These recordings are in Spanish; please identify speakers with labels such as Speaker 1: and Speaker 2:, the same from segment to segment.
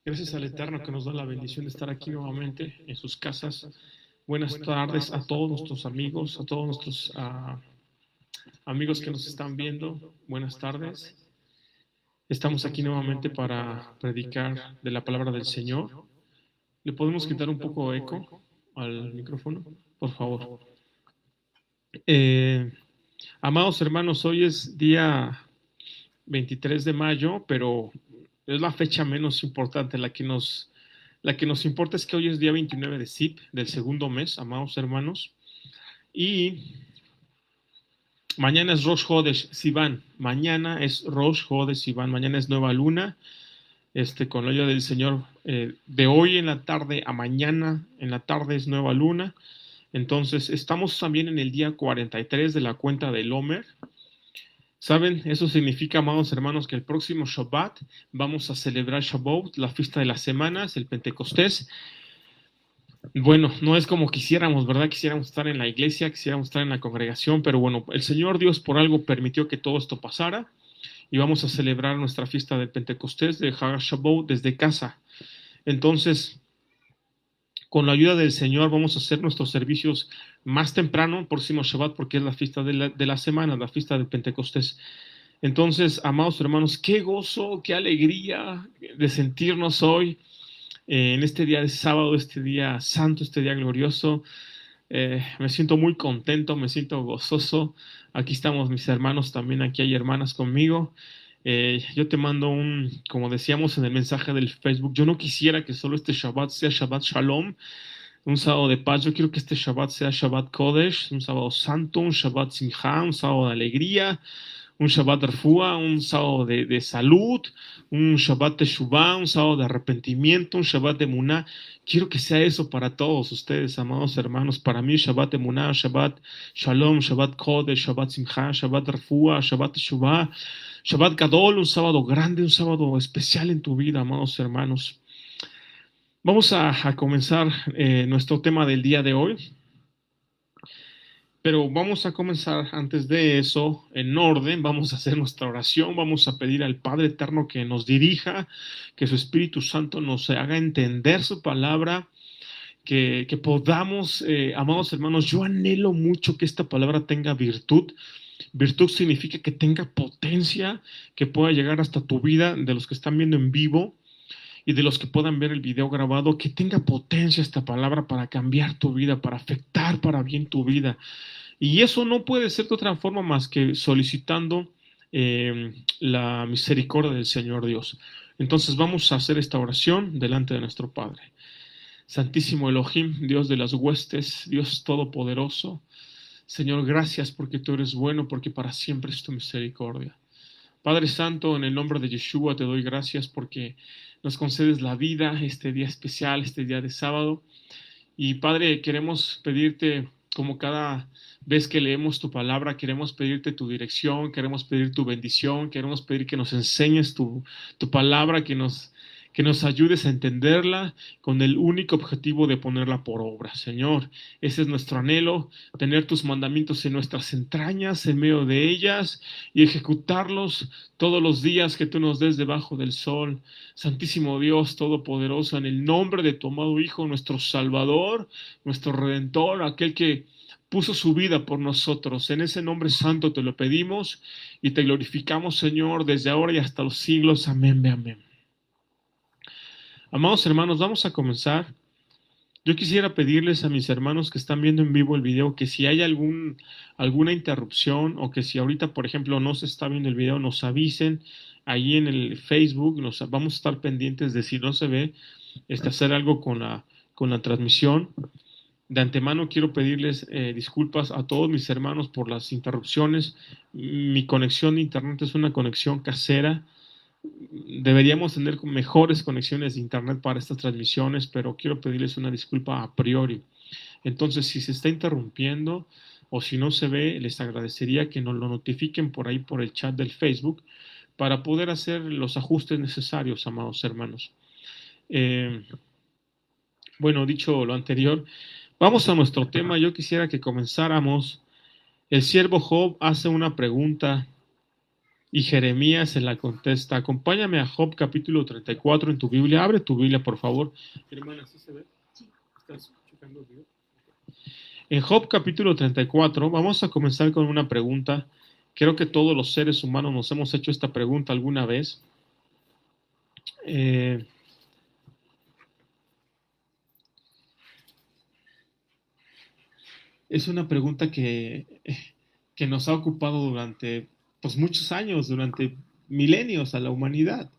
Speaker 1: Gracias al Eterno que nos da la bendición de estar aquí nuevamente en sus casas. Buenas tardes a todos nuestros amigos, a todos nuestros amigos que nos están viendo. Buenas tardes. Estamos aquí nuevamente para predicar de la palabra del Señor. ¿Le podemos quitar un poco de eco al micrófono? Por favor. Eh, Amados hermanos, hoy es día 23 de mayo, pero es la fecha menos importante. La que nos importa es que hoy es día 29 de Sip, del segundo mes, amados hermanos. Y mañana es Rosh Hodesh Sivan. Mañana es Rosh Hodesh Sivan. Mañana es nueva luna. Con la ayuda del Señor, de hoy en la tarde a mañana en la tarde es nueva luna. Entonces, estamos también en el día 43 de la cuenta del Omer. ¿Saben? Eso significa, amados hermanos, que el próximo Shabbat vamos a celebrar Shavuot, la fiesta de las semanas, el Pentecostés. Bueno, no es como quisiéramos, ¿verdad? Quisiéramos estar en la iglesia, quisiéramos estar en la congregación, pero bueno, el Señor Dios por algo permitió que todo esto pasara y vamos a celebrar nuestra fiesta del Pentecostés, de Hag Shavuot, desde casa. Entonces, con la ayuda del Señor vamos a hacer nuestros servicios más temprano, próximo Shabbat, porque es la fiesta de la semana, la fiesta del Pentecostés. Entonces, amados hermanos, qué gozo, qué alegría de sentirnos hoy en este día de sábado, este día santo, este día glorioso. Me siento muy contento, me siento gozoso. Aquí estamos mis hermanos también, aquí hay hermanas conmigo. Yo te mando como decíamos en el mensaje del Facebook, yo no quisiera que solo este Shabbat sea Shabbat Shalom, un sábado de paz. Yo quiero que este Shabbat sea Shabbat Kodesh, un sábado santo, un Shabbat Simcha, un sábado de alegría, un Shabbat Refuah, un sábado de salud, un Shabbat Teshuvah, un sábado de arrepentimiento, un Shabbat de Emuná. Quiero que sea eso para todos ustedes, amados hermanos. Para mí, Shabbat Emuná, Shabbat Shalom, Shabbat Kodesh, Shabbat Simcha, Shabbat Refuah, Shabbat Teshuvah, Shabbat Gadol, un sábado grande, un sábado especial en tu vida, amados hermanos. Vamos a comenzar nuestro tema del día de hoy. Pero vamos a comenzar antes de eso, en orden, vamos a hacer nuestra oración, vamos a pedir al Padre Eterno que nos dirija, que su Espíritu Santo nos haga entender su palabra, que podamos, amados hermanos, yo anhelo mucho que esta palabra tenga virtud. Virtud significa que tenga potencia, que pueda llegar hasta tu vida, de los que están viendo en vivo y de los que puedan ver el video grabado, que tenga potencia esta palabra para cambiar tu vida, para afectar para bien tu vida. Y eso no puede ser de otra forma más que solicitando la misericordia del Señor Dios. Entonces vamos a hacer esta oración delante de nuestro Padre. Santísimo Elohim, Dios de las huestes, Dios todopoderoso, Señor, gracias porque tú eres bueno, porque para siempre es tu misericordia. Padre Santo, en el nombre de Yeshua te doy gracias porque nos concedes la vida, este día especial, este día de sábado. Y Padre, queremos pedirte, como cada vez que leemos tu palabra, queremos pedirte tu dirección, queremos pedir tu bendición, queremos pedir que nos enseñes tu palabra, que nos ayudes a entenderla con el único objetivo de ponerla por obra. Señor, ese es nuestro anhelo, tener tus mandamientos en nuestras entrañas, en medio de ellas, y ejecutarlos todos los días que tú nos des debajo del sol. Santísimo Dios Todopoderoso, en el nombre de tu amado Hijo, nuestro Salvador, nuestro Redentor, aquel que puso su vida por nosotros. En ese nombre santo te lo pedimos y te glorificamos, Señor, desde ahora y hasta los siglos. Amén, amén. Amados hermanos, vamos a comenzar. Yo quisiera pedirles a mis hermanos que están viendo en vivo el video que si hay alguna interrupción o que si ahorita, por ejemplo, no se está viendo el video, nos avisen ahí en el Facebook. Vamos a estar pendientes de si no se ve, hacer algo con la transmisión. De antemano quiero pedirles disculpas a todos mis hermanos por las interrupciones. Mi conexión de internet es una conexión casera. Deberíamos tener mejores conexiones de internet para estas transmisiones, pero quiero pedirles una disculpa a priori. Entonces, si se está interrumpiendo o si no se ve, les agradecería que nos lo notifiquen por ahí por el chat del Facebook para poder hacer los ajustes necesarios, amados hermanos. Bueno, dicho lo anterior, vamos a nuestro tema. Yo quisiera que comenzáramos. El siervo Job hace una pregunta Y Jeremías se la contesta. Acompáñame a Job capítulo 34 en tu Biblia. Abre tu Biblia, por favor. Hermana, ¿sí se ve? ¿Estás checando el video? En Job capítulo 34 vamos a comenzar con una pregunta. Creo que todos los seres humanos nos hemos hecho esta pregunta alguna vez. Eh, es una pregunta que nos ha ocupado durante pues, muchos años, durante milenios a la humanidad.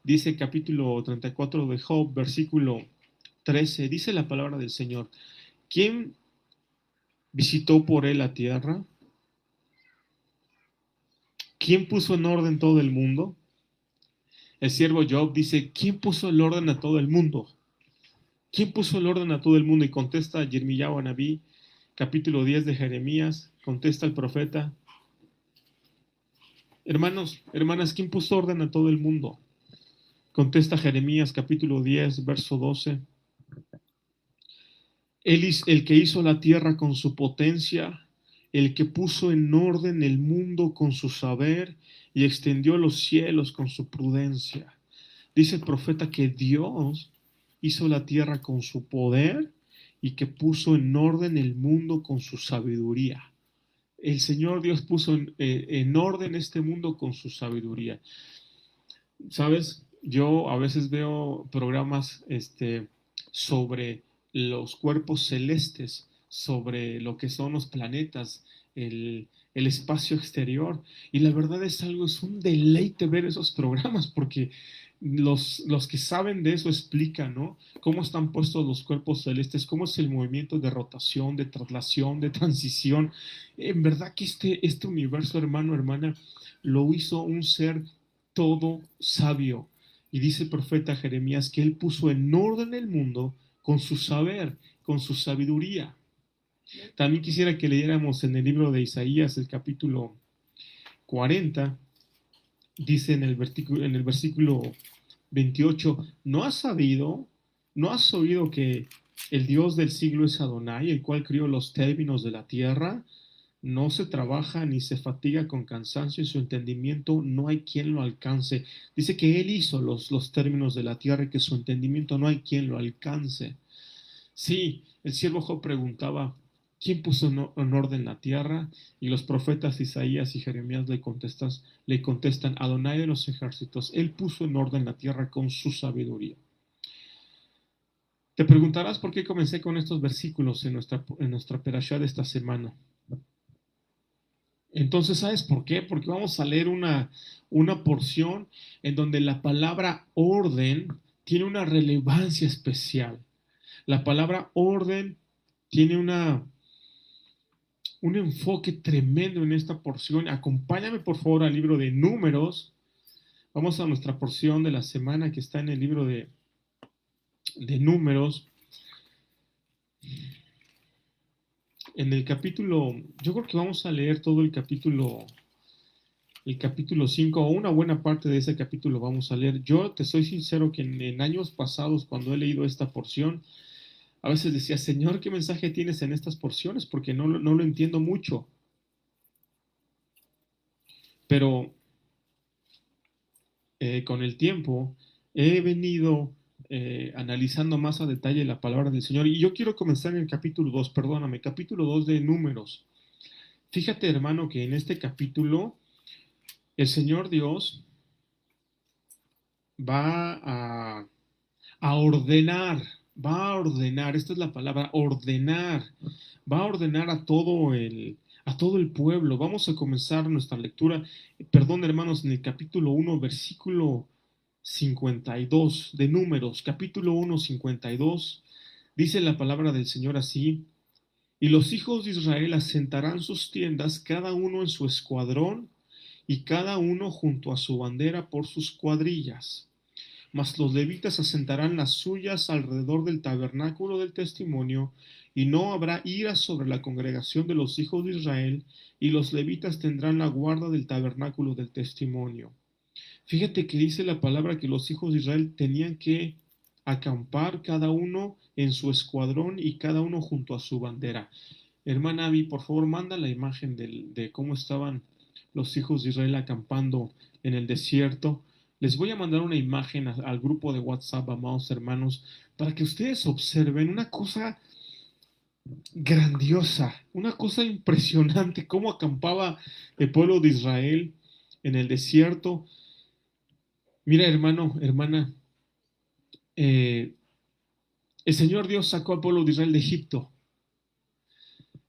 Speaker 1: Dice capítulo 34 de Job, versículo 13, dice la palabra del Señor. ¿Quién visitó por él la tierra? ¿Quién puso en orden todo el mundo? El siervo Job dice, ¿quién puso el orden a todo el mundo? ¿Quién puso el orden a todo el mundo? Y contesta Yirmiyahu Anabí, capítulo 10 de Jeremías, contesta el profeta, hermanos, hermanas, ¿quién puso orden a todo el mundo? Contesta Jeremías, capítulo 10, verso 12. Él es el que hizo la tierra con su potencia, el que puso en orden el mundo con su saber y extendió los cielos con su prudencia. Dice el profeta que Dios hizo la tierra con su poder y que puso en orden el mundo con su sabiduría. El Señor Dios puso en orden este mundo con su sabiduría. ¿Sabes? Yo a veces veo programas sobre los cuerpos celestes, sobre lo que son los planetas, el espacio exterior. Y la verdad es un deleite ver esos programas porque los que saben de eso explican, ¿no? Cómo están puestos los cuerpos celestes, cómo es el movimiento de rotación, de traslación, de transición. En verdad que este universo, hermano, hermana, lo hizo un ser todo sabio. Y dice el profeta Jeremías que él puso en orden el mundo con su saber, con su sabiduría. También quisiera que leyéramos en el libro de Isaías, el capítulo 40, dice en el versículo 28, ¿no has sabido, no has oído que el Dios del siglo es Adonai, el cual crió los términos de la tierra? No se trabaja ni se fatiga con cansancio y su entendimiento no hay quien lo alcance. Dice que Él hizo los términos de la tierra y que su entendimiento no hay quien lo alcance. Sí, el siervo Job preguntaba, ¿quién puso en orden la tierra? Y los profetas Isaías y Jeremías le contestan, Adonai de los ejércitos, Él puso en orden la tierra con su sabiduría. Te preguntarás por qué comencé con estos versículos en nuestra perashá de esta semana. Entonces, ¿sabes por qué? Porque vamos a leer una porción en donde la palabra orden tiene una relevancia especial. La palabra orden tiene un enfoque tremendo en esta porción. Acompáñame por favor al libro de Números. Vamos a nuestra porción de la semana que está en el libro de Números. En el capítulo, yo creo que vamos a leer todo el capítulo 5 o una buena parte de ese capítulo vamos a leer. Yo te soy sincero que en años pasados, cuando he leído esta porción, a veces decía, Señor, ¿qué mensaje tienes en estas porciones? Porque no lo entiendo mucho. Pero con el tiempo he venido analizando más a detalle la palabra del Señor. Y yo quiero comenzar en el capítulo 2, perdóname, capítulo 2 de Números. Fíjate, hermano, que en este capítulo el Señor Dios va a ordenar, esta es la palabra, ordenar, va a ordenar a todo el pueblo. Vamos a comenzar nuestra lectura, perdón hermanos, en el capítulo 1, versículo 52 de Números, capítulo 1, 52, dice la palabra del Señor así, y los hijos de Israel asentarán sus tiendas, cada uno en su escuadrón, y cada uno junto a su bandera por sus cuadrillas. Mas los levitas asentarán las suyas alrededor del tabernáculo del testimonio, y no habrá ira sobre la congregación de los hijos de Israel, y los levitas tendrán la guarda del tabernáculo del testimonio. Fíjate que dice la palabra que los hijos de Israel tenían que acampar cada uno en su escuadrón y cada uno junto a su bandera. Hermana Abby, por favor, manda la imagen de cómo estaban los hijos de Israel acampando en el desierto. Les voy a mandar una imagen al grupo de WhatsApp, amados hermanos, para que ustedes observen una cosa grandiosa, una cosa impresionante, cómo acampaba el pueblo de Israel en el desierto. Mira, hermano, hermana, el Señor Dios sacó al pueblo de Israel de Egipto.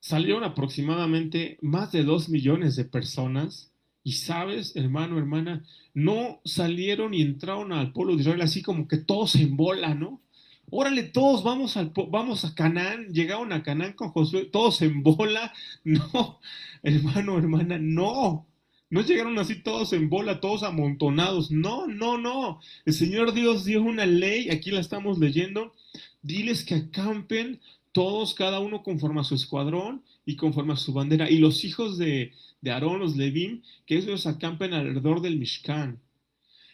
Speaker 1: Salieron aproximadamente más de 2 millones de personas. Y sabes, hermano, hermana, no salieron y entraron al pueblo de Israel así como que todos en bola, ¿no? Órale, todos vamos a Canaán. Llegaron a Canaán con Josué, todos en bola. No, hermano, hermana, no. No llegaron así todos en bola, todos amontonados. No, no, no. El Señor Dios dio una ley, aquí la estamos leyendo. Diles que acampen todos, cada uno conforme a su escuadrón y conforme a su bandera. Y los hijos de Aarón, los Levim, que ellos acampen alrededor del Mishkan.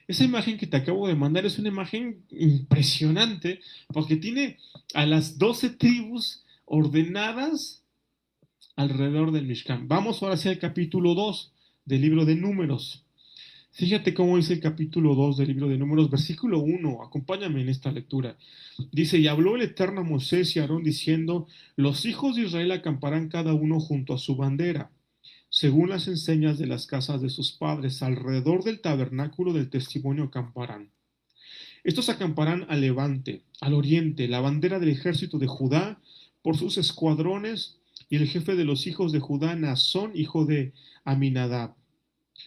Speaker 1: Esa imagen que te acabo de mandar es una imagen impresionante porque tiene a las 12 tribus ordenadas alrededor del Mishkan. Vamos ahora hacia el capítulo 2 del libro de Números. Fíjate cómo dice el capítulo 2 del libro de Números, versículo 1. Acompáñame en esta lectura. Dice, y habló el Eterno a Moisés y a Aarón diciendo, los hijos de Israel acamparán cada uno junto a su bandera, según las enseñas de las casas de sus padres, alrededor del tabernáculo del testimonio acamparán. Estos acamparán al levante, al oriente, la bandera del ejército de Judá, por sus escuadrones, y el jefe de los hijos de Judá, Nazón, hijo de Aminadab.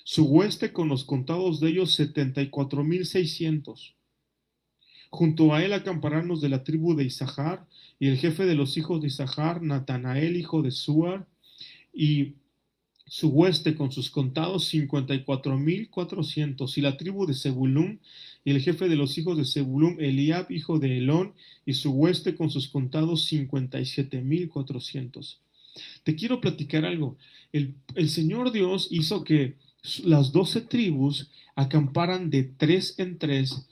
Speaker 1: Su hueste con los contados de ellos 74,600. Junto a él acamparán los de la tribu de Isachar, y el jefe de los hijos de Isachar, Natanael, hijo de Suar, y su hueste con sus contados 54,400. Y la tribu de Zebulún, y el jefe de los hijos de Zebulún, Eliab, hijo de Elón, y su hueste con sus contados 57,400. Te quiero platicar algo. El Señor Dios hizo que las 12 tribus acamparan de 3 en 3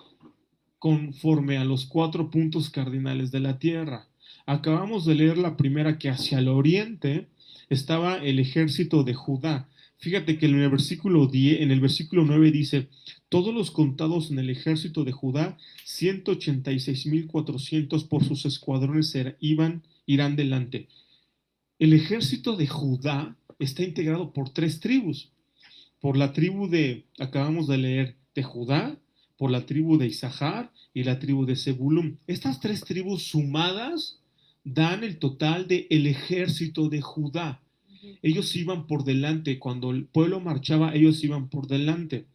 Speaker 1: conforme a los 4 puntos cardinales de la tierra. Acabamos de leer la primera, que hacia el oriente estaba el ejército de Judá. Fíjate que en el versículo 10, en el versículo 9 dice, todos los contados en el ejército de Judá, 186,400 por sus escuadrones irán delante. El ejército de Judá está integrado por 3 tribus. Por la tribu acabamos de leer, de Judá, por la tribu de Isachar y la tribu de Zebulún. Estas 3 tribus sumadas dan el total del ejército de Judá. Ellos iban por delante, cuando el pueblo marchaba, ellos iban por delante.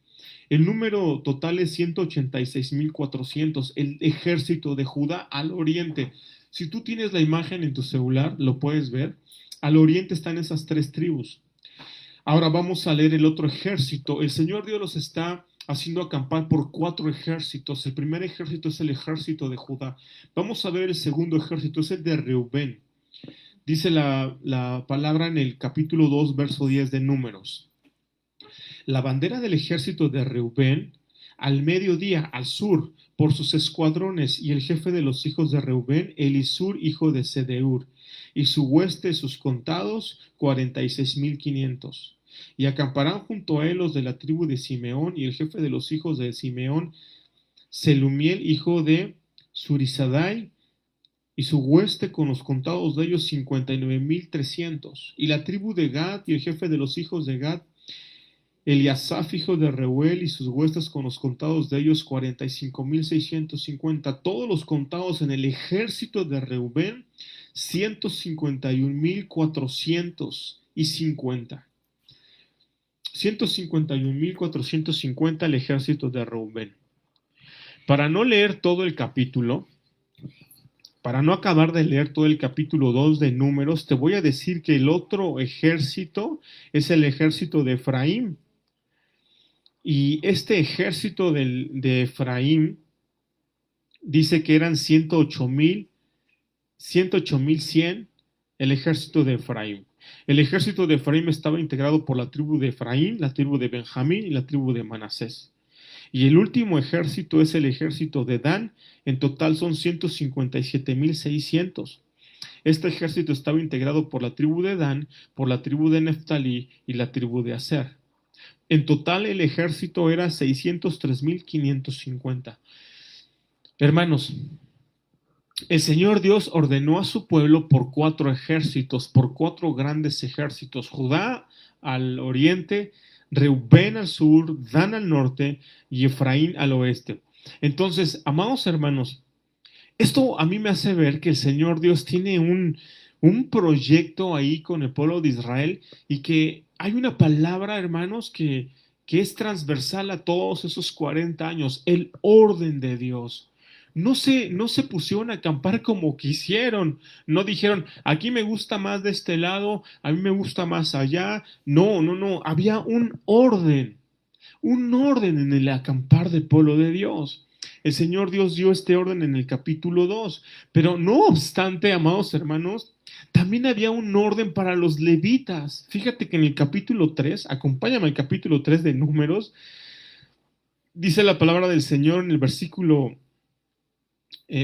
Speaker 1: El número total es 186,400, el ejército de Judá al oriente. Si tú tienes la imagen en tu celular, lo puedes ver. Al oriente están esas 3 tribus. Ahora vamos a leer el otro ejército. El Señor Dios los está haciendo acampar por 4 ejércitos. El primer ejército es el ejército de Judá. Vamos a ver el segundo ejército, es el de Reubén. Dice la palabra en el capítulo 2, verso 10 de Números. La bandera del ejército de Reubén, al mediodía, al sur, por sus escuadrones, y el jefe de los hijos de Reubén, Elisur, hijo de Sedeur, y su hueste, sus contados, 46,500. Y acamparán junto a él los de la tribu de Simeón, y el jefe de los hijos de Simeón, Selumiel, hijo de Surisadai, y su hueste con los contados de ellos 59,300. Y la tribu de Gad, y el jefe de los hijos de Gad, Eliasaf, hijo de Reuel, y sus huestes con los contados de ellos 45,650. Todos los contados en el ejército de Reubén, 151,450. 151,450 el ejército de Reubén. Para no leer todo el capítulo, para no acabar de leer todo el capítulo 2 de Números, te voy a decir que el otro ejército es el ejército de Efraín. Y este ejército de Efraín dice que eran 108,100 el ejército de Efraín. El ejército de Efraín estaba integrado por la tribu de Efraín, la tribu de Benjamín y la tribu de Manasés. Y el último ejército es el ejército de Dan. En total son 157,600. Este ejército estaba integrado por la tribu de Dan, por la tribu de Neftalí y la tribu de Aser. En total el ejército era 603,550. Hermanos, el Señor Dios ordenó a su pueblo por 4 ejércitos, por 4 grandes ejércitos. Judá al oriente, Reubén al sur, Dan al norte y Efraín al oeste. Entonces, amados hermanos, esto a mí me hace ver que el Señor Dios tiene un proyecto ahí con el pueblo de Israel y que hay una palabra, hermanos, que es transversal a todos esos 40 años, el orden de Dios. No se pusieron a acampar como quisieron, no dijeron, aquí me gusta más de este lado, a mí me gusta más allá. No, no, no, había un orden en el acampar del pueblo de Dios. El Señor Dios dio este orden en el capítulo 2, pero no obstante, amados hermanos, también había un orden para los levitas. Fíjate que en el capítulo 3, acompáñame al capítulo 3 de Números, dice la palabra del Señor en el versículo,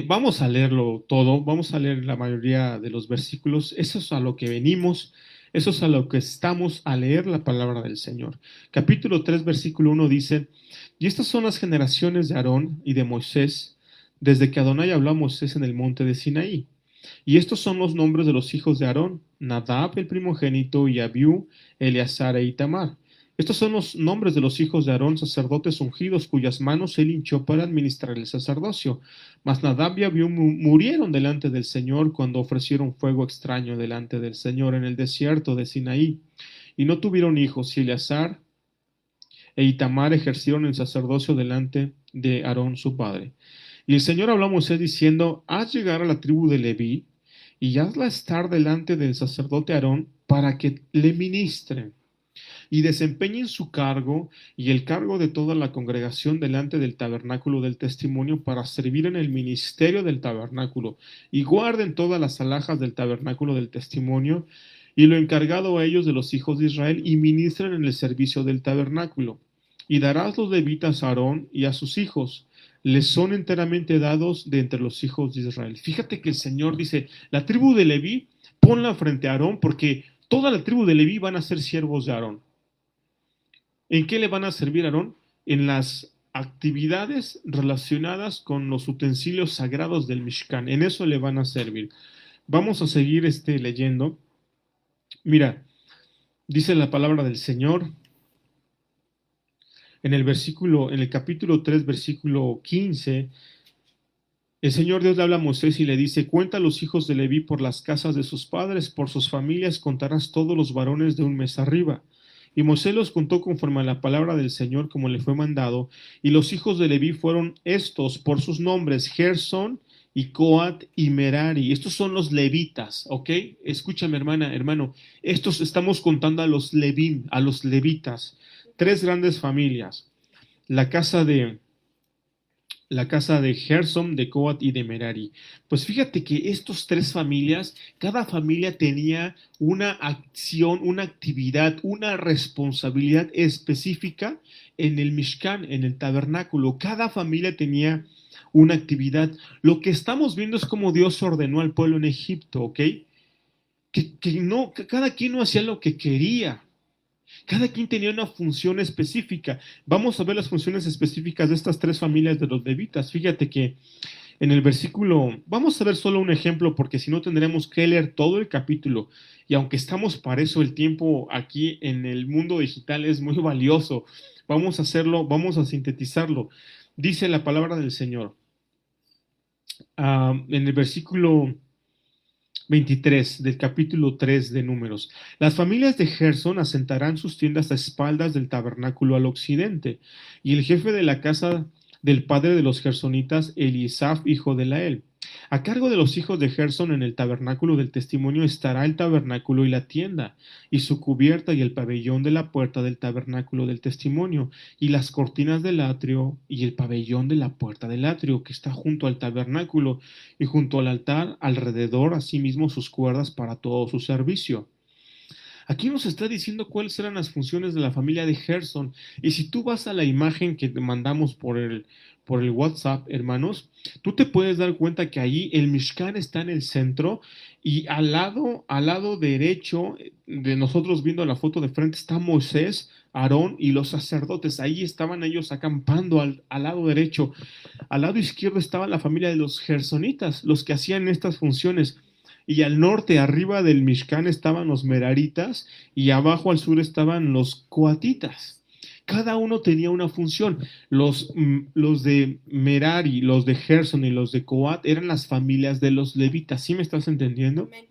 Speaker 1: vamos a leerlo todo, vamos a leer la mayoría de los versículos, eso es a lo que venimos, eso es a lo que estamos a leer la palabra del Señor. Capítulo 3, versículo 1 dice, y estas son las generaciones de Aarón y de Moisés, desde que Adonai habló a Moisés en el monte de Sinaí. Y estos son los nombres de los hijos de Aarón, Nadab el primogénito, y Abiú, Eleazar e Itamar. Estos son los nombres de los hijos de Aarón, sacerdotes ungidos, cuyas manos él hinchó para administrar el sacerdocio. Mas Nadab y Abiú murieron delante del Señor cuando ofrecieron fuego extraño delante del Señor en el desierto de Sinaí. Y no tuvieron hijos, y Eleazar e Itamar ejercieron el sacerdocio delante de Aarón su padre. Y el Señor habló a Moisés diciendo, haz llegar a la tribu de Leví y hazla estar delante del sacerdote Aarón para que le ministren y desempeñen su cargo y el cargo de toda la congregación delante del tabernáculo del testimonio para servir en el ministerio del tabernáculo y guarden todas las alhajas del tabernáculo del testimonio y lo encargado a ellos de los hijos de Israel y ministren en el servicio del tabernáculo. Y darás los levitas a Aarón y a sus hijos, les son enteramente dados de entre los hijos de Israel. Fíjate que el Señor dice, la tribu de Leví, ponla frente a Aarón, porque toda la tribu de Leví van a ser siervos de Aarón. ¿En qué le van a servir a Aarón? En las actividades relacionadas con los utensilios sagrados del Mishkan. En eso le van a servir. Vamos a seguir leyendo. Mira, dice la palabra del Señor en el capítulo 3, versículo 15. El Señor Dios le habla a Moisés y le dice, cuenta a los hijos de Leví por las casas de sus padres, por sus familias contarás todos los varones de un mes arriba. Y Moisés los contó conforme a la palabra del Señor como le fue mandado, y los hijos de Leví fueron estos por sus nombres, Gersón y Coat y Merari. Estos son los levitas, ¿ok? Escúchame, hermano, estos estamos contando a los Levim, a los levitas, 3 grandes familias, la casa de Gersón, de Coat y de Merari. Pues fíjate que estos 3 familias, cada familia tenía una acción, una actividad, una responsabilidad específica en el Mishkan, en el tabernáculo. Cada familia tenía una actividad. Lo que estamos viendo es cómo Dios ordenó al pueblo en Egipto, ¿ok? Que cada quien no hacía lo que quería. Cada quien tenía una función específica. Vamos a ver las funciones específicas de estas 3 familias de los levitas. Fíjate que en el versículo, vamos a ver solo un ejemplo porque si no tendremos que leer todo el capítulo. Y aunque estamos para eso, el tiempo aquí en el mundo digital es muy valioso. Vamos a hacerlo, vamos a sintetizarlo. Dice la palabra del Señor. En el versículo 23 del capítulo 3 de Números. Las familias de Gersón asentarán sus tiendas a espaldas del tabernáculo al occidente, y el jefe de la casa del padre de los gersonitas, Eliasaf, hijo de Lael. A cargo de los hijos de Gersón en el tabernáculo del testimonio estará el tabernáculo y la tienda, y su cubierta y el pabellón de la puerta del tabernáculo del testimonio, y las cortinas del atrio y el pabellón de la puerta del atrio que está junto al tabernáculo y junto al altar alrededor, asimismo sus cuerdas para todo su servicio. Aquí nos está diciendo cuáles eran las funciones de la familia de Gersón. Y si tú vas a la imagen que te mandamos por el WhatsApp, hermanos, tú te puedes dar cuenta que ahí el Mishkan está en el centro y al lado derecho de nosotros viendo la foto de frente está Moisés Aarón y los sacerdotes. Ahí estaban ellos acampando al lado derecho. Al lado izquierdo estaba la familia de los gersonitas, los que hacían estas funciones. Y al norte, arriba del Mishkan, estaban los meraritas y abajo al sur estaban los coatitas. Cada uno tenía una función. Los de Merari, los de Gerson y los de Coat eran las familias de los levitas. ¿Sí me estás entendiendo?
Speaker 2: Amén.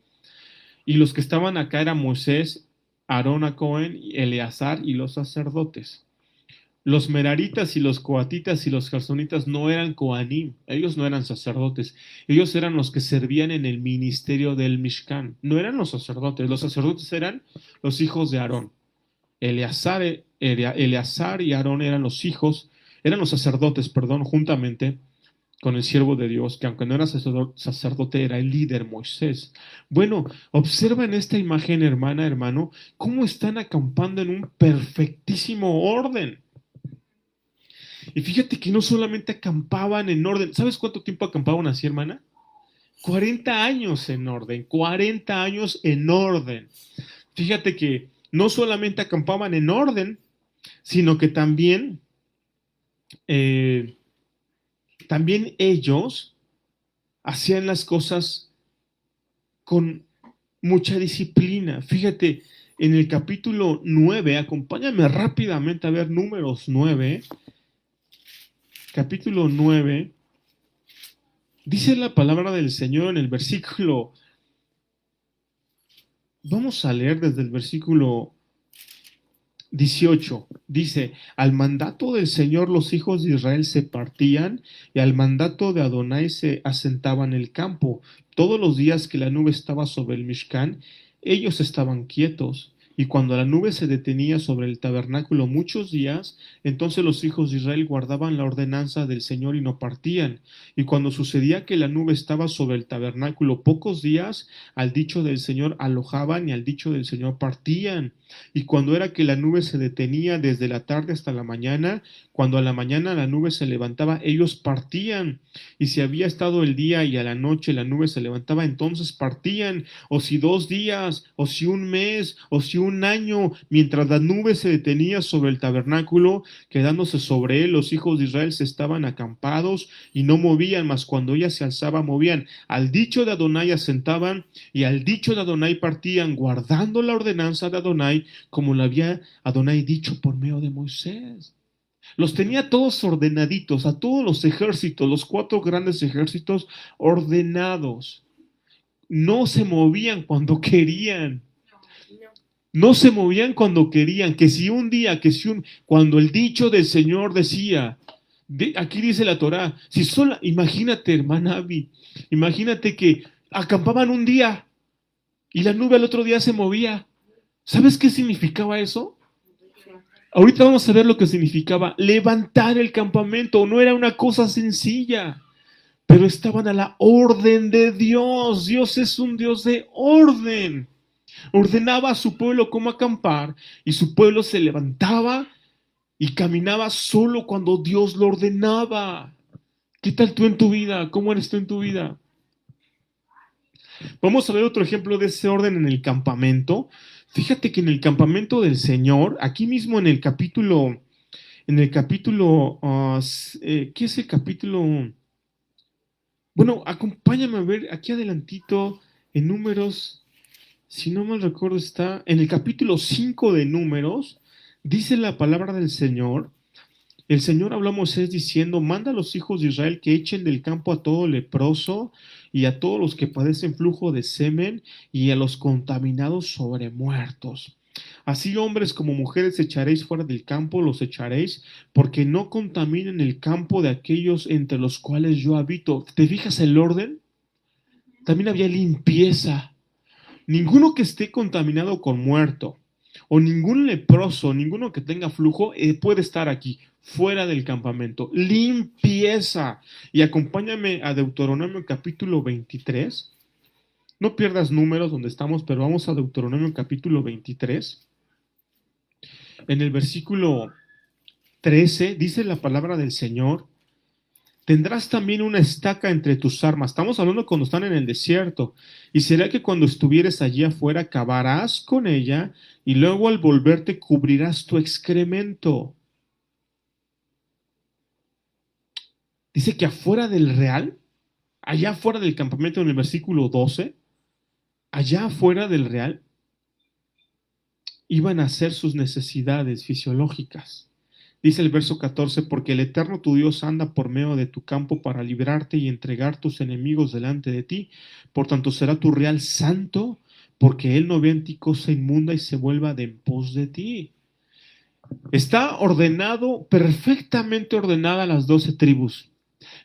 Speaker 1: Y los que estaban acá eran Moisés, Aarón a Cohen, Eleazar y los sacerdotes. Los meraritas y los coatitas y los gersonitas no eran coanim, ellos no eran sacerdotes, ellos eran los que servían en el ministerio del Mishkan, no eran los sacerdotes eran los hijos de Aarón. Eleazar y Aarón eran los hijos, eran los sacerdotes, perdón, juntamente con el siervo de Dios, que aunque no era sacerdote, era el líder Moisés. Bueno, observa en esta imagen, hermana, hermano, cómo están acampando en un perfectísimo orden. Y fíjate que no solamente acampaban en orden, ¿sabes cuánto tiempo acampaban así, hermana? 40 años en orden, 40 años en orden. Fíjate que no solamente acampaban en orden, sino que también ellos hacían las cosas con mucha disciplina. Fíjate, en el capítulo 9, acompáñame rápidamente a ver Números 9, capítulo 9, dice la palabra del Señor en el versículo, vamos a leer desde el versículo 18, dice, al mandato del Señor los hijos de Israel se partían y al mandato de Adonai se asentaban en el campo. Todos los días que la nube estaba sobre el Mishkan, ellos estaban quietos. Y cuando la nube se detenía sobre el tabernáculo muchos días, entonces los hijos de Israel guardaban la ordenanza del Señor y no partían. Y cuando sucedía que la nube estaba sobre el tabernáculo pocos días, al dicho del Señor alojaban y al dicho del Señor partían. Y cuando era que la nube se detenía desde la tarde hasta la mañana, cuando a la mañana la nube se levantaba, ellos partían. Y si había estado el día y a la noche la nube se levantaba, entonces partían. O si 2 días, o si un mes, o si un año, mientras la nube se detenía sobre el tabernáculo, quedándose sobre él, los hijos de Israel se estaban acampados y no movían, mas cuando ella se alzaba, movían. Al dicho de Adonai asentaban y al dicho de Adonai partían, guardando la ordenanza de Adonai, como lo había Adonai dicho por medio de Moisés. Los tenía todos ordenaditos, a todos los ejércitos, los 4 grandes ejércitos ordenados. No se movían cuando querían. No se movían cuando querían. Que si un día, cuando el dicho del Señor decía, aquí dice la Torá, si sola, imagínate, hermana Abby, imagínate que acampaban un día y la nube al otro día se movía. ¿Sabes qué significaba eso? Ahorita vamos a ver lo que significaba levantar el campamento. No era una cosa sencilla, pero estaban a la orden de Dios. Dios es un Dios de orden. Ordenaba a su pueblo cómo acampar y su pueblo se levantaba y caminaba solo cuando Dios lo ordenaba. ¿Qué tal tú en tu vida? ¿Cómo eres tú en tu vida? Vamos a ver otro ejemplo de ese orden en el campamento. Fíjate que en el campamento del Señor, aquí mismo en el capítulo, ¿qué es el capítulo? Bueno, acompáñame a ver aquí adelantito en Números, si no mal recuerdo está en el capítulo 5 de Números, dice la palabra del Señor. El Señor habló a Moisés diciendo, manda a los hijos de Israel que echen del campo a todo leproso y a todos los que padecen flujo de semen y a los contaminados sobre muertos. Así hombres como mujeres echaréis fuera del campo, los echaréis, porque no contaminen el campo de aquellos entre los cuales yo habito. ¿Te fijas el orden? También había limpieza. Ninguno que esté contaminado con muerto, o ningún leproso, ninguno que tenga flujo, puede estar aquí, fuera del campamento. Limpieza. Y acompáñame a Deuteronomio capítulo 23. No pierdas números donde estamos, pero vamos a Deuteronomio capítulo 23. En el versículo 13 dice la palabra del Señor, Tendrás también una estaca entre tus armas. Estamos hablando cuando están en el desierto. Y será que cuando estuvieres allí afuera cavarás con ella y luego al volverte cubrirás tu excremento. Dice que afuera del real, allá afuera del campamento en el versículo 12, allá afuera del real, iban a hacer sus necesidades fisiológicas. Dice el verso 14, porque el Eterno tu Dios anda por medio de tu campo para librarte y entregar tus enemigos delante de ti. Por tanto será tu real santo, porque Él no ve en ti cosa inmunda y se vuelva de en pos de ti. Está ordenado, perfectamente ordenada las 12 tribus.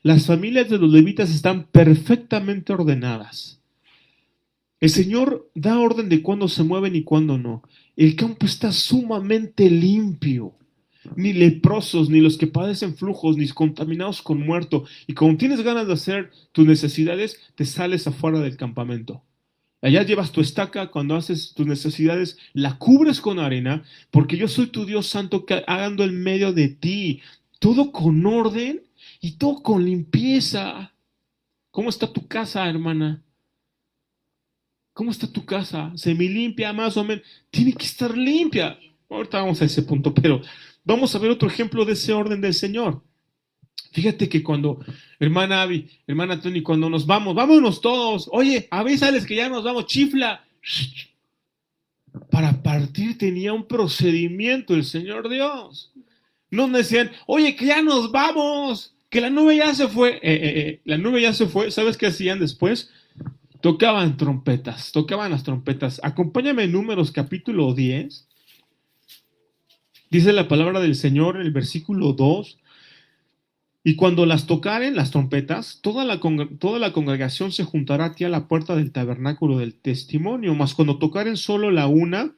Speaker 1: Las familias de los levitas están perfectamente ordenadas. El Señor da orden de cuándo se mueven y cuándo no. El campo está sumamente limpio. Ni leprosos, ni los que padecen flujos, ni contaminados con muerto. Y cuando tienes ganas de hacer tus necesidades, te sales afuera del campamento. Allá llevas tu estaca, cuando haces tus necesidades, la cubres con arena, porque yo soy tu Dios santo que ando en medio de ti. Todo con orden y todo con limpieza. ¿Cómo está tu casa, hermana? ¿Cómo está tu casa? ¿Semi-limpia, más o menos? Tiene que estar limpia. Ahorita vamos a ese punto, pero vamos a ver otro ejemplo de ese orden del Señor. Fíjate que cuando, hermana Abby, hermana Tony, cuando nos vamos, vámonos todos. Oye, avísales que ya nos vamos, chifla. Para partir tenía un procedimiento el Señor Dios. No me decían, oye, que ya nos vamos, que la nube ya se fue. La nube ya se fue. ¿Sabes qué hacían después? Tocaban trompetas, tocaban las trompetas. Acompáñame en Números capítulo 10. Dice la palabra del Señor en el versículo 2. Y cuando las tocaren las trompetas, toda la congregación se juntará a ti a la puerta del tabernáculo del testimonio. Mas cuando tocaren solo la una,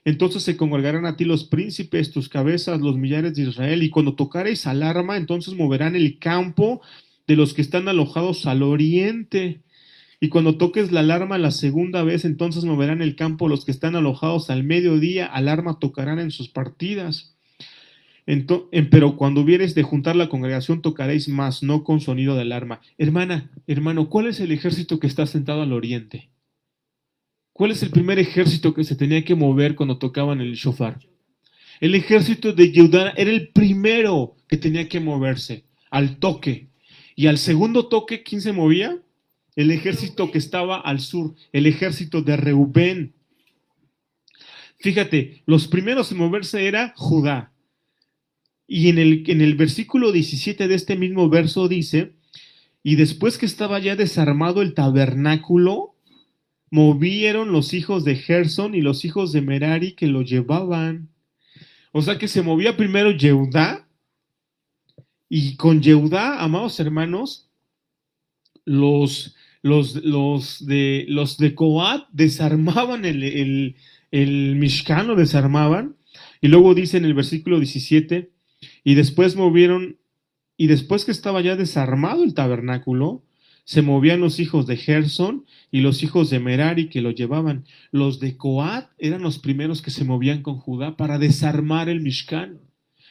Speaker 1: entonces se congregarán a ti los príncipes, tus cabezas, los millares de Israel. Y cuando tocareis alarma, entonces moverán el campo de los que están alojados al oriente. Y cuando toques la alarma la segunda vez, entonces moverán el campo los que están alojados al mediodía. Alarma tocarán en sus partidas. Pero cuando hubiereis de juntar la congregación, tocaréis más, no con sonido de alarma. Hermana, hermano, ¿cuál es el ejército que está sentado al oriente? ¿Cuál es el primer ejército que se tenía que mover cuando tocaban el shofar? El ejército de Judá era el primero que tenía que moverse al toque. Y al segundo toque, ¿quién se movía? El ejército que estaba al sur, el ejército de Reubén. Fíjate, los primeros en moverse era Judá. Y en el versículo 17 de este mismo verso dice, y después que estaba ya desarmado el tabernáculo, movieron los hijos de Gersón y los hijos de Merari que lo llevaban. O sea que se movía primero Yehudá, y con Yehudá, amados hermanos, los de Coat desarmaban el Mishkan, lo desarmaban, y luego dice en el versículo 17, y después que estaba ya desarmado el tabernáculo, se movían los hijos de Gersón y los hijos de Merari que lo llevaban. Los de Coat eran los primeros que se movían con Judá para desarmar el Mishkan.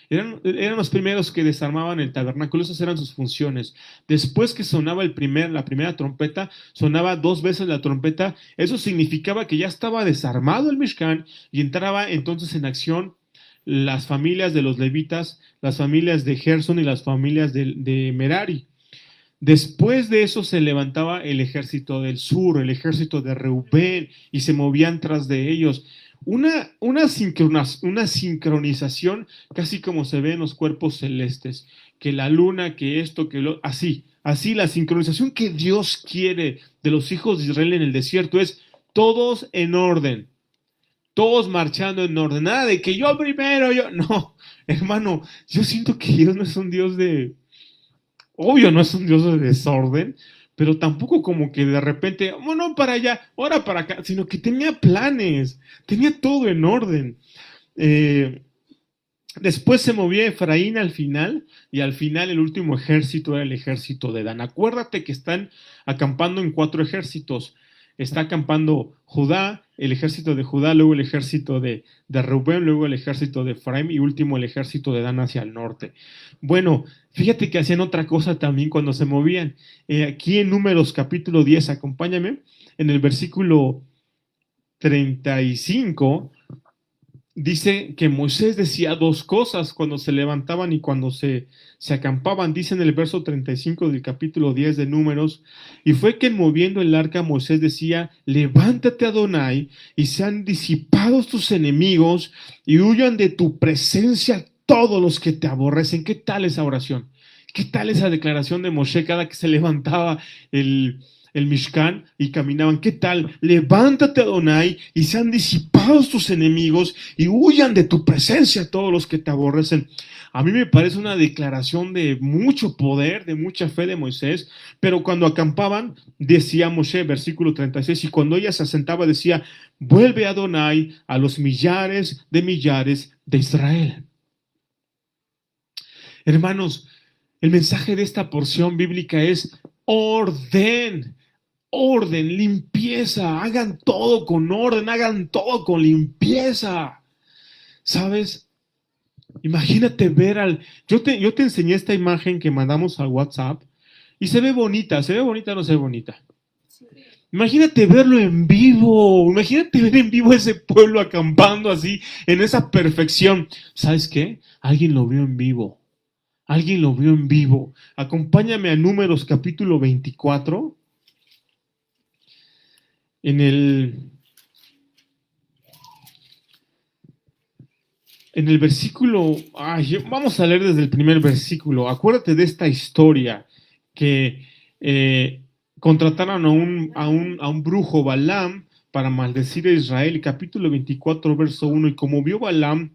Speaker 1: Eran los primeros que desarmaban el tabernáculo, esas eran sus funciones. Después que sonaba la primera trompeta, sonaba 2 veces la trompeta, eso significaba que ya estaba desarmado el Mishkan y entraba entonces en acción las familias de los levitas, las familias de Gersón y las familias de Merari. Después de eso se levantaba el ejército del sur, el ejército de Reubén, y se movían tras de ellos. Una sincronización casi como se ve en los cuerpos celestes, que la luna, que esto, así la sincronización que Dios quiere de los hijos de Israel en el desierto es todos en orden, todos marchando en orden, nada de que yo primero, no, hermano, yo siento que Dios no es un Dios obvio no es un Dios de desorden, pero tampoco como que de repente, bueno, para allá, ahora para acá, sino que tenía planes, tenía todo en orden. Después se movía Efraín al final, y al final el último ejército era el ejército de Dan. Acuérdate que están acampando en 4 ejércitos. Está acampando Judá, el ejército de Judá, luego el ejército de Rubén, luego el ejército de Efraín y último el ejército de Dan hacia el norte. Bueno, fíjate que hacían otra cosa también cuando se movían. Aquí en Números capítulo 10, acompáñame, en el versículo 35 dice que Moisés decía dos cosas cuando se levantaban y cuando se acampaban. Dice en el verso 35 del capítulo 10 de Números, y fue que moviendo el arca Moisés decía, levántate Adonai y sean disipados tus enemigos y huyan de tu presencia todos los que te aborrecen. ¿Qué tal esa oración? ¿Qué tal esa declaración de Moshe cada que se levantaba el Mishkan y caminaban? ¿Qué tal? Levántate Adonai y sean disipados tus enemigos y huyan de tu presencia todos los que te aborrecen. A mí me parece una declaración de mucho poder, de mucha fe de Moisés, pero cuando acampaban, decía Moshe, versículo 36, y cuando ella se asentaba decía, vuelve Adonai a los millares de Israel. Hermanos, el mensaje de esta porción bíblica es orden. Orden, limpieza, hagan todo con orden, hagan todo con limpieza. ¿Sabes? Imagínate ver yo te enseñé esta imagen que mandamos al WhatsApp y se ve bonita, o no se ve bonita. Imagínate verlo en vivo, imagínate ver en vivo ese pueblo acampando así, en esa perfección. ¿Sabes qué? Alguien lo vio en vivo, alguien lo vio en vivo. Acompáñame a Números capítulo 24. En el versículo, vamos a leer desde el primer versículo. Acuérdate de esta historia que contrataron a un brujo Balaam para maldecir a Israel. Capítulo 24, verso 1. Y como vio Balaam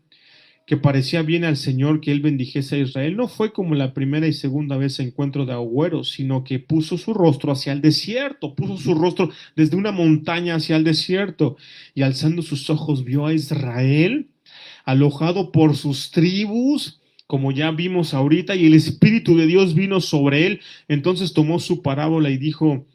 Speaker 1: que parecía bien al Señor que él bendijese a Israel, no fue como la primera y segunda vez encuentro de agüeros, sino que puso su rostro hacia el desierto, puso su rostro desde una montaña hacia el desierto, y alzando sus ojos vio a Israel alojado por sus tribus, como ya vimos ahorita, y el Espíritu de Dios vino sobre él. Entonces tomó su parábola y dijo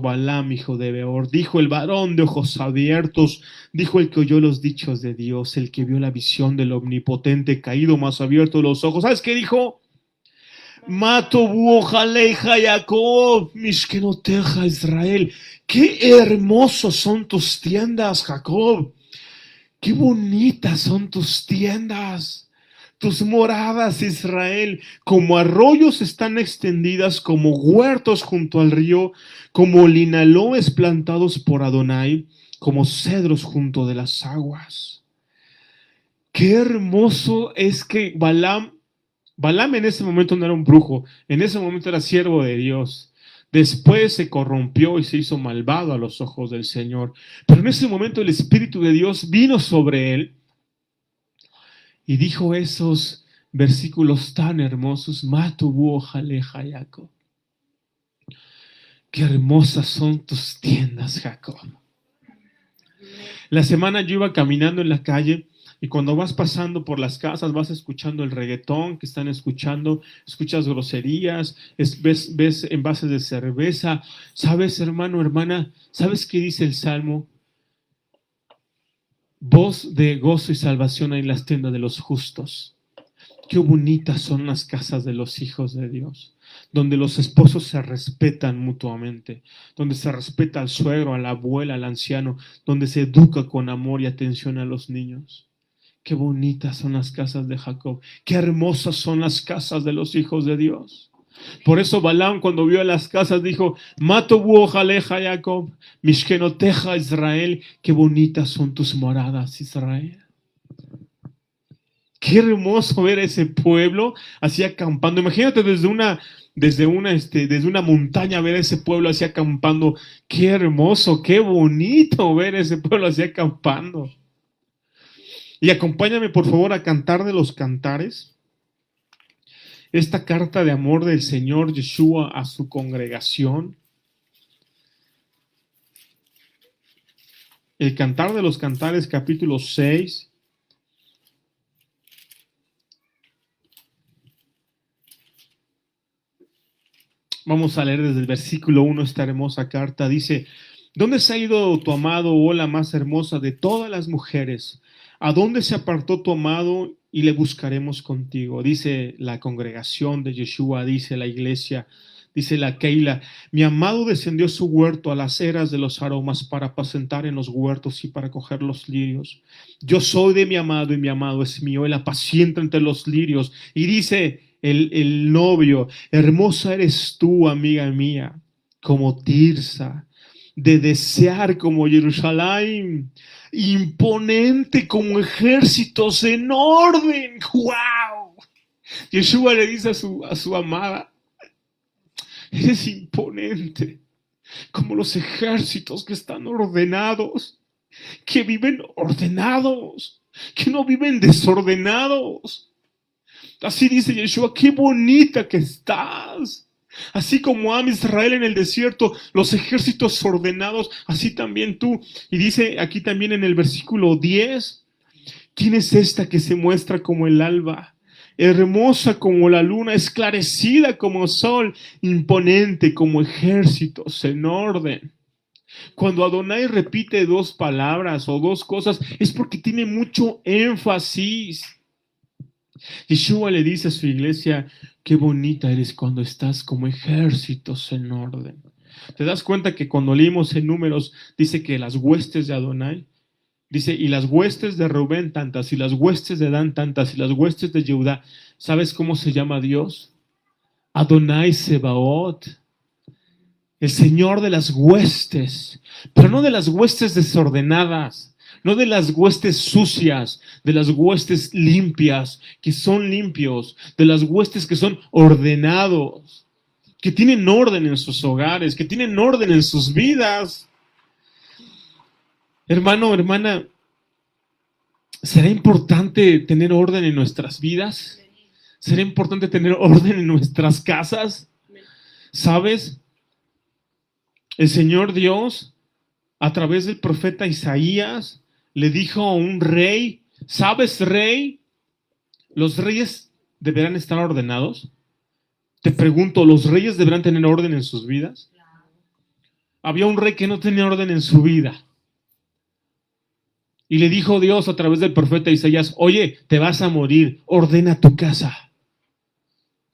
Speaker 1: Balaam, hijo de Beor, dijo el varón de ojos abiertos, dijo el que oyó los dichos de Dios, el que vio la visión del Omnipotente, caído más abierto los ojos. ¿Sabes qué dijo? Mato buojaleja Jacob, mishkenoteja Israel. Qué hermosos son tus tiendas, Jacob. Qué bonitas son tus tiendas, tus moradas, Israel. Como arroyos están extendidas, como huertos junto al río, como linaloes plantados por Adonai, como cedros junto de las aguas. Qué hermoso es que Balaam en ese momento no era un brujo, en ese momento era siervo de Dios. Después se corrompió y se hizo malvado a los ojos del Señor. Pero en ese momento el Espíritu de Dios vino sobre él y dijo esos versículos tan hermosos, Matubu ojaleja Jacob. Qué hermosas son tus tiendas, Jacob. La semana yo iba caminando en la calle y cuando vas pasando por las casas vas escuchando el reggaetón que están escuchando, escuchas groserías, ves envases de cerveza. ¿Sabes, hermano, hermana? ¿Sabes qué dice el Salmo? Voz de gozo y salvación hay en las tiendas de los justos. Qué bonitas son las casas de los hijos de Dios, donde los esposos se respetan mutuamente, donde se respeta al suegro, a la abuela, al anciano, donde se educa con amor y atención a los niños. Qué bonitas son las casas de Jacob, qué hermosas son las casas de los hijos de Dios. Por eso Balaam cuando vio las casas dijo, Mato buojaleja Jacob, mishkenoteja Israel, qué bonitas son tus moradas, Israel. Qué hermoso ver a ese pueblo así acampando. Imagínate desde una montaña ver a ese pueblo así acampando. Qué hermoso, qué bonito ver a ese pueblo así acampando. Y acompáñame por favor a Cantar de los Cantares. Esta carta de amor del Señor Yeshua a su congregación. El Cantar de los Cantares, capítulo 6. Vamos a leer desde el versículo 1 esta hermosa carta. Dice, ¿Dónde se ha ido tu amado, oh la más hermosa de todas las mujeres? ¿A dónde se apartó tu amado y le buscaremos contigo? Dice la congregación de Yeshua, dice la iglesia, dice la Keila. Mi amado descendió a su huerto, a las eras de los aromas, para apacentar en los huertos y para coger los lirios. Yo soy de mi amado y mi amado es mío. Él apacienta entre los lirios. Y dice el novio, hermosa eres tú, amiga mía, como Tirsa, de desear como Jerusalén, imponente como ejércitos en orden. ¡Wow! Yeshua le dice a su amada, eres imponente como los ejércitos que están ordenados, que viven ordenados, que no viven desordenados. Así dice Yeshua, qué bonita que estás. Así como ama Israel en el desierto, los ejércitos ordenados, así también tú. Y dice aquí también en el versículo 10, ¿quién es esta que se muestra como el alba? Hermosa como la luna, esclarecida como sol, imponente como ejércitos en orden. Cuando Adonai repite dos palabras o dos cosas, es porque tiene mucho énfasis. Yeshua le dice a su iglesia, qué bonita eres cuando estás como ejércitos en orden. ¿Te das cuenta que cuando leímos en Números dice que las huestes de Adonai, dice, y las huestes de Rubén tantas, y las huestes de Dan tantas, y las huestes de Judá, ¿sabes cómo se llama Dios? Adonai Sebaot, el Señor de las huestes, pero no de las huestes desordenadas, no de las huestes sucias, de las huestes limpias, que son limpios, de las huestes que son ordenados, que tienen orden en sus hogares, que tienen orden en sus vidas. Hermano, hermana, ¿será importante tener orden en nuestras vidas? ¿Será importante tener orden en nuestras casas? ¿Sabes? El Señor Dios, a través del profeta Isaías, le dijo a un rey, ¿sabes, rey? ¿Los reyes deberán estar ordenados? Te pregunto, ¿los reyes deberán tener orden en sus vidas? Había un rey que no tenía orden en su vida. Y le dijo Dios a través del profeta Isaías, oye, te vas a morir, ordena tu casa.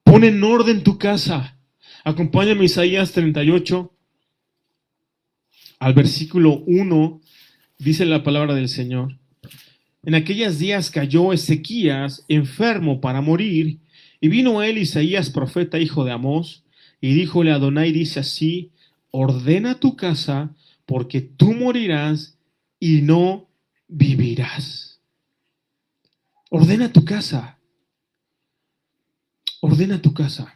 Speaker 1: Pon en orden tu casa. Acompáñame a Isaías 38, al versículo 1, dice la palabra del Señor. En aquellos días cayó Ezequías enfermo para morir, y vino a él Isaías, profeta, hijo de Amós, y díjole a Adonai, dice así, ordena tu casa, porque tú morirás y no vivirás. Ordena tu casa. Ordena tu casa.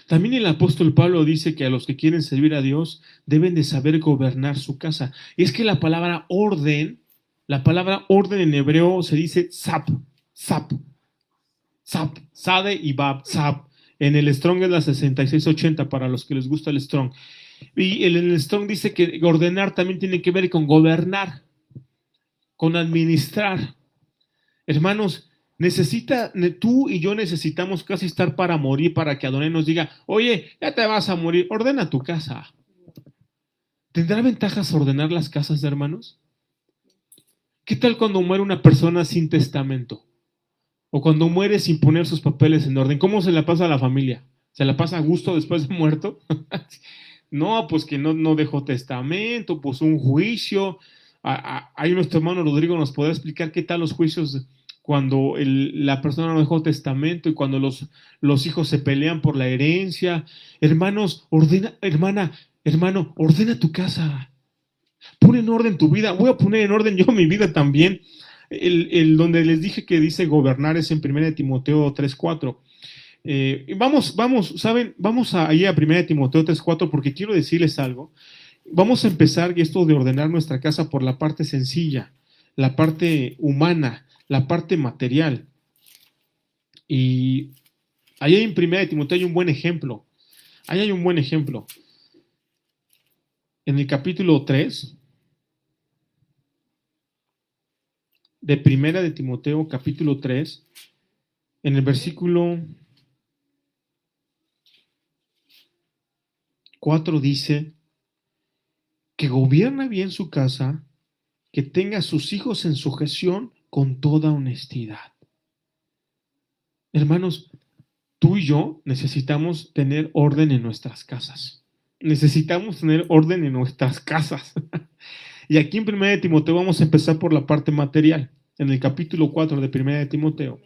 Speaker 1: También el apóstol Pablo dice que a los que quieren servir a Dios deben de saber gobernar su casa. Y es que la palabra orden en hebreo se dice zap, zap, zap, sade y bab, zap. En el Strong es la 6680 para los que les gusta el Strong. Y el Strong dice que ordenar también tiene que ver con gobernar, con administrar. Hermanos, tú y yo necesitamos casi estar para morir para que Adonai nos diga, oye, ya te vas a morir, ordena tu casa. ¿Tendrá ventajas ordenar las casas, hermanos? ¿Qué tal cuando muere una persona sin testamento? O cuando muere sin poner sus papeles en orden. ¿Cómo se la pasa a la familia? ¿Se la pasa a gusto después de muerto? No, pues que no dejó testamento, pues un juicio. Ahí nuestro hermano Rodrigo nos podrá explicar qué tal los juicios cuando la persona no dejó testamento y cuando los hijos se pelean por la herencia. Hermanos, hermano, ordena tu casa. Pon en orden tu vida. Voy a poner en orden yo mi vida también. Donde les dije que dice gobernar es en 1 Timoteo 3:4. ¿Saben? Vamos ahí a 1 Timoteo 3:4 porque quiero decirles algo. Vamos a empezar esto de ordenar nuestra casa por la parte sencilla, la parte humana, la parte material. Y ahí en 1 Timoteo hay un buen ejemplo. Ahí hay un buen ejemplo. En el capítulo 3 de 1 de Timoteo, capítulo 3, en el versículo 4 dice que gobierne bien su casa, que tenga a sus hijos en sujeción con toda honestidad. Hermanos, tú y yo necesitamos tener orden en nuestras casas. Necesitamos tener orden en nuestras casas. Y aquí en 1 de Timoteo vamos a empezar por la parte material. En el capítulo 4 de 1 de Timoteo,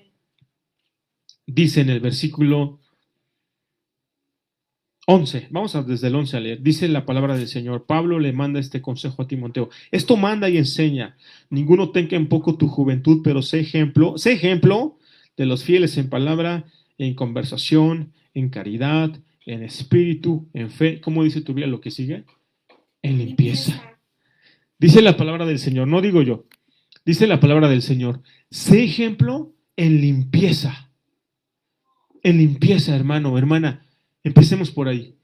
Speaker 1: dice en el versículo 11, vamos desde el 11 a leer, dice la palabra del Señor. Pablo le manda este consejo a Timoteo. Esto manda y enseña. Ninguno tenga en poco tu juventud, pero sé ejemplo de los fieles en palabra, en conversación, en caridad, en espíritu, en fe. ¿Cómo dice tu Biblia lo que sigue? En limpieza. Dice la palabra del Señor, no digo yo. Dice la palabra del Señor. Sé ejemplo en limpieza. En limpieza, hermano, hermana. Empecemos por ahí.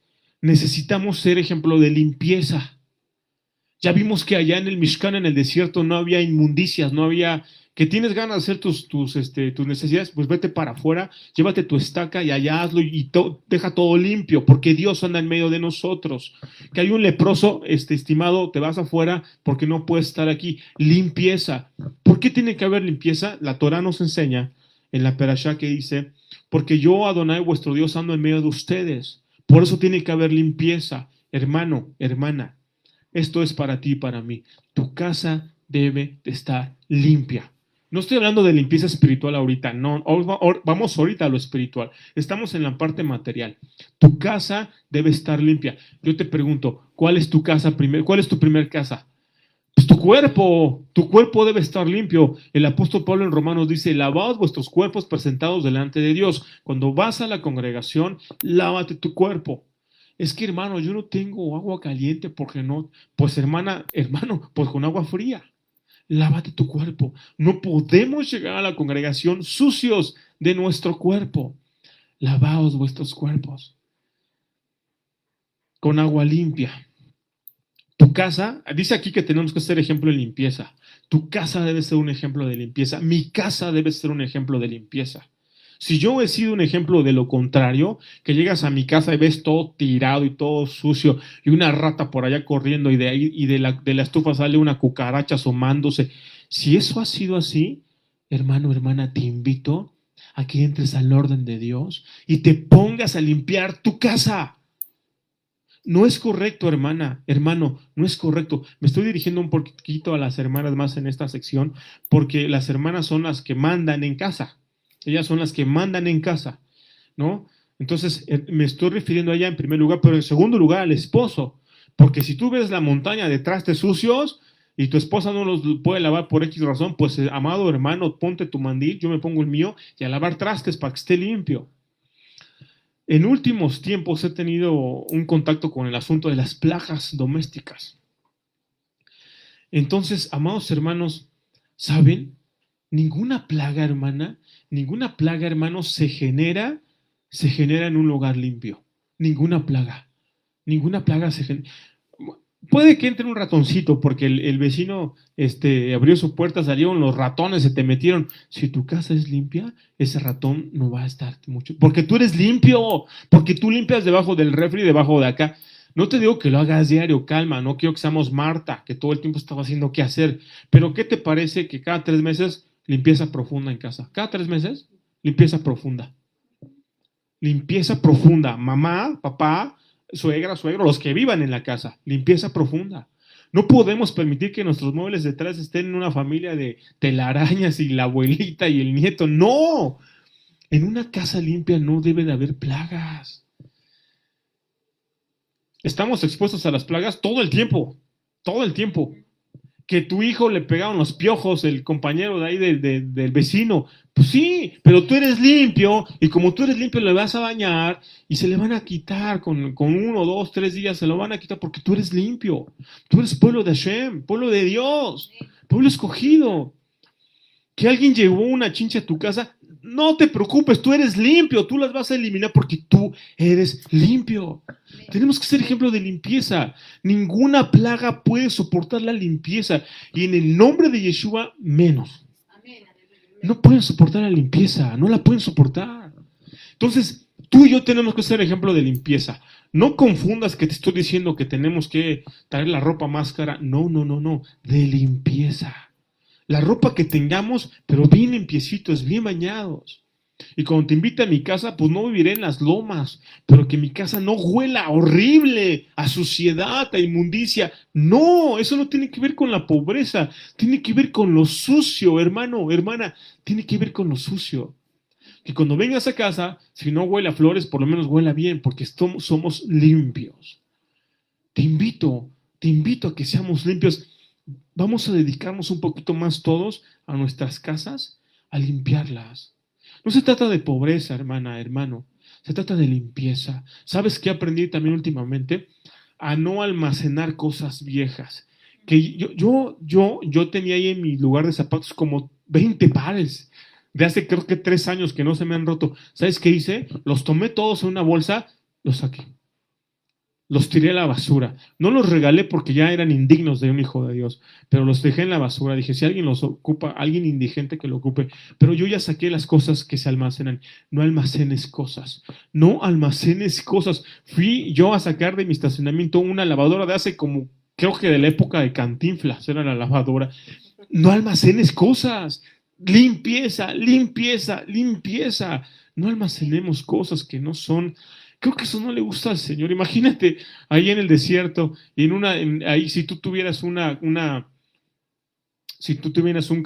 Speaker 1: Necesitamos ser ejemplo de limpieza. Ya vimos que allá en el Mishkan, en el desierto, no había inmundicias, no había... Que tienes ganas de hacer tus necesidades, pues vete para afuera, llévate tu estaca y allá hazlo y deja todo limpio, porque Dios anda en medio de nosotros. Que hay un leproso, estimado, te vas afuera porque no puedes estar aquí. Limpieza. ¿Por qué tiene que haber limpieza? La Torah nos enseña en la Perashá que dice, porque yo, Adonai, vuestro Dios, ando en medio de ustedes. Por eso tiene que haber limpieza. Hermano, hermana, esto es para ti y para mí. Tu casa debe de estar limpia. No estoy hablando de limpieza espiritual ahorita, no. Vamos ahorita a lo espiritual. Estamos en la parte material. Tu casa debe estar limpia. Yo te pregunto, ¿cuál es tu casa primero? ¿Cuál es tu primer casa? Pues tu cuerpo debe estar limpio. El apóstol Pablo en Romanos dice, lavaos vuestros cuerpos presentados delante de Dios. Cuando vas a la congregación, lávate tu cuerpo. Es que, hermano, yo no tengo agua caliente porque no. Pues, hermano, pues con agua fría. Lávate tu cuerpo. No podemos llegar a la congregación sucios de nuestro cuerpo. Lavaos vuestros cuerpos con agua limpia. Tu casa, dice aquí que tenemos que ser ejemplo de limpieza. Tu casa debe ser un ejemplo de limpieza. Mi casa debe ser un ejemplo de limpieza. Si yo he sido un ejemplo de lo contrario, que llegas a mi casa y ves todo tirado y todo sucio y una rata por allá corriendo y de ahí y de la estufa sale una cucaracha asomándose. Si eso ha sido así, hermano, hermana, te invito a que entres al orden de Dios y te pongas a limpiar tu casa. No es correcto, hermana, hermano, no es correcto. Me estoy dirigiendo un poquito a las hermanas más en esta sección porque las hermanas son las que mandan en casa. Ellas son las que mandan en casa, ¿no? Entonces, me estoy refiriendo a ella en primer lugar, pero en segundo lugar al esposo. Porque si tú ves la montaña de trastes sucios y tu esposa no los puede lavar por X razón, pues, amado hermano, ponte tu mandil, yo me pongo el mío y a lavar trastes para que esté limpio. En últimos tiempos he tenido un contacto con el asunto de las plagas domésticas. Entonces, amados hermanos, ¿saben? Ninguna plaga, hermana, se genera en un lugar limpio. Ninguna plaga se genera. Puede que entre un ratoncito porque el vecino abrió su puerta, salieron los ratones, se te metieron. Si tu casa es limpia, ese ratón no va a estar mucho. Porque tú eres limpio, porque tú limpias debajo del refri, debajo de acá. No te digo que lo hagas diario, calma, no quiero que seamos Marta, que todo el tiempo estaba haciendo qué hacer. Pero ¿qué te parece que cada 3 meses limpieza profunda en casa? Cada 3 meses, limpieza profunda. Limpieza profunda. Mamá, papá, suegra, suegro, los que vivan en la casa. Limpieza profunda. No podemos permitir que nuestros muebles detrás estén en una familia de telarañas y la abuelita y el nieto. ¡No! En una casa limpia no debe de haber plagas. Estamos expuestos a las plagas todo el tiempo. Todo el tiempo. Que tu hijo le pegaron los piojos, el compañero de ahí del vecino. Pues sí, pero tú eres limpio y como tú eres limpio le vas a bañar y se le van a quitar con 1, 2, 3 días, se lo van a quitar porque tú eres limpio. Tú eres pueblo de Hashem, pueblo de Dios, pueblo escogido. Que alguien llevó una chincha a tu casa, no te preocupes, tú eres limpio, tú las vas a eliminar porque tú eres limpio. Tenemos que ser ejemplo de limpieza. Ninguna plaga puede soportar la limpieza. Y en el nombre de Yeshua, menos. No pueden soportar la limpieza, no la pueden soportar. Entonces, Tú y yo tenemos que ser ejemplo de limpieza. No confundas que te estoy diciendo que tenemos que traer la ropa más cara. No, no, no, no. De limpieza. La ropa que tengamos, pero bien limpiecitos, bien bañados. Y cuando te invite a mi casa, pues no viviré en las lomas, pero que mi casa no huela horrible, a suciedad, a inmundicia. No, eso no tiene que ver con la pobreza, tiene que ver con lo sucio, hermano, hermana, tiene que ver con lo sucio. Que cuando vengas a casa, si no huele a flores, por lo menos huela bien, porque somos limpios. Te invito a que seamos limpios. Vamos a dedicarnos un poquito más todos a nuestras casas, a limpiarlas. No se trata de pobreza, hermana, hermano. Se trata de limpieza. ¿Sabes qué aprendí también últimamente? A no almacenar cosas viejas. Que yo tenía ahí en mi lugar de zapatos como 20 pares. De hace creo que 3 años que no se me han roto. ¿Sabes qué hice? Los tomé todos en una bolsa, los saqué. Los tiré a la basura. No los regalé porque ya eran indignos de un hijo de Dios, pero los dejé en la basura. Dije, si alguien los ocupa, alguien indigente que lo ocupe. Pero yo ya saqué las cosas que se almacenan. No almacenes cosas. No almacenes cosas. Fui yo a sacar de mi estacionamiento una lavadora de hace como, creo que de la época de Cantinflas, era la lavadora. No almacenes cosas. Limpieza, limpieza, limpieza. No almacenemos cosas que no son. Creo que eso no le gusta al Señor. Imagínate ahí en el desierto y ahí si tú tuvieras si tú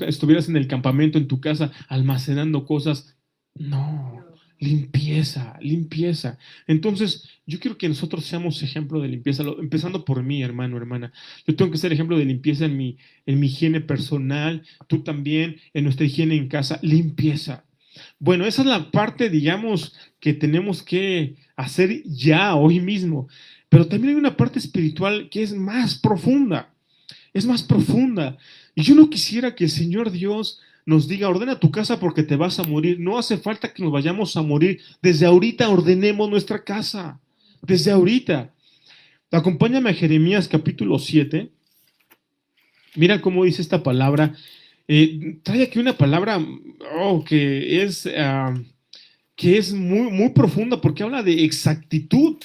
Speaker 1: estuvieras en el campamento en tu casa almacenando cosas. No, limpieza, limpieza. Entonces, yo quiero que nosotros seamos ejemplo de limpieza, empezando por mí, hermano, hermana. Yo tengo que ser ejemplo de limpieza en mi higiene personal, tú también, en nuestra higiene en casa, limpieza. Bueno, esa es la parte, digamos, que tenemos que hacer ya, hoy mismo. Pero también hay una parte espiritual que es más profunda. Es más profunda. Y yo no quisiera que el Señor Dios nos diga, ordena tu casa porque te vas a morir. No hace falta que nos vayamos a morir. Desde ahorita ordenemos nuestra casa. Desde ahorita. Acompáñame a Jeremías capítulo 7. Mira cómo dice esta palabra. Trae aquí una palabra que es muy, muy profunda porque habla de exactitud.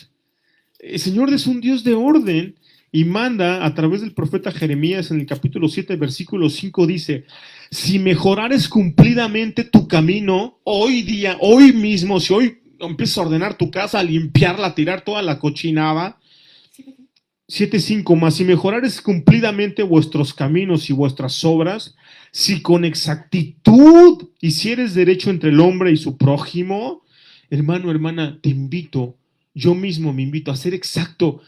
Speaker 1: El Señor es un Dios de orden y manda a través del profeta Jeremías en el capítulo 7, versículo 5 dice, si mejorares cumplidamente tu camino, hoy día, hoy mismo, si hoy empiezas a ordenar tu casa, a limpiarla, a tirar toda la cochinada, 7:5 más, si mejorares cumplidamente vuestros caminos y vuestras obras, si con exactitud hicieres derecho entre el hombre y su prójimo, hermano, hermana, yo mismo me invito a ser exacto.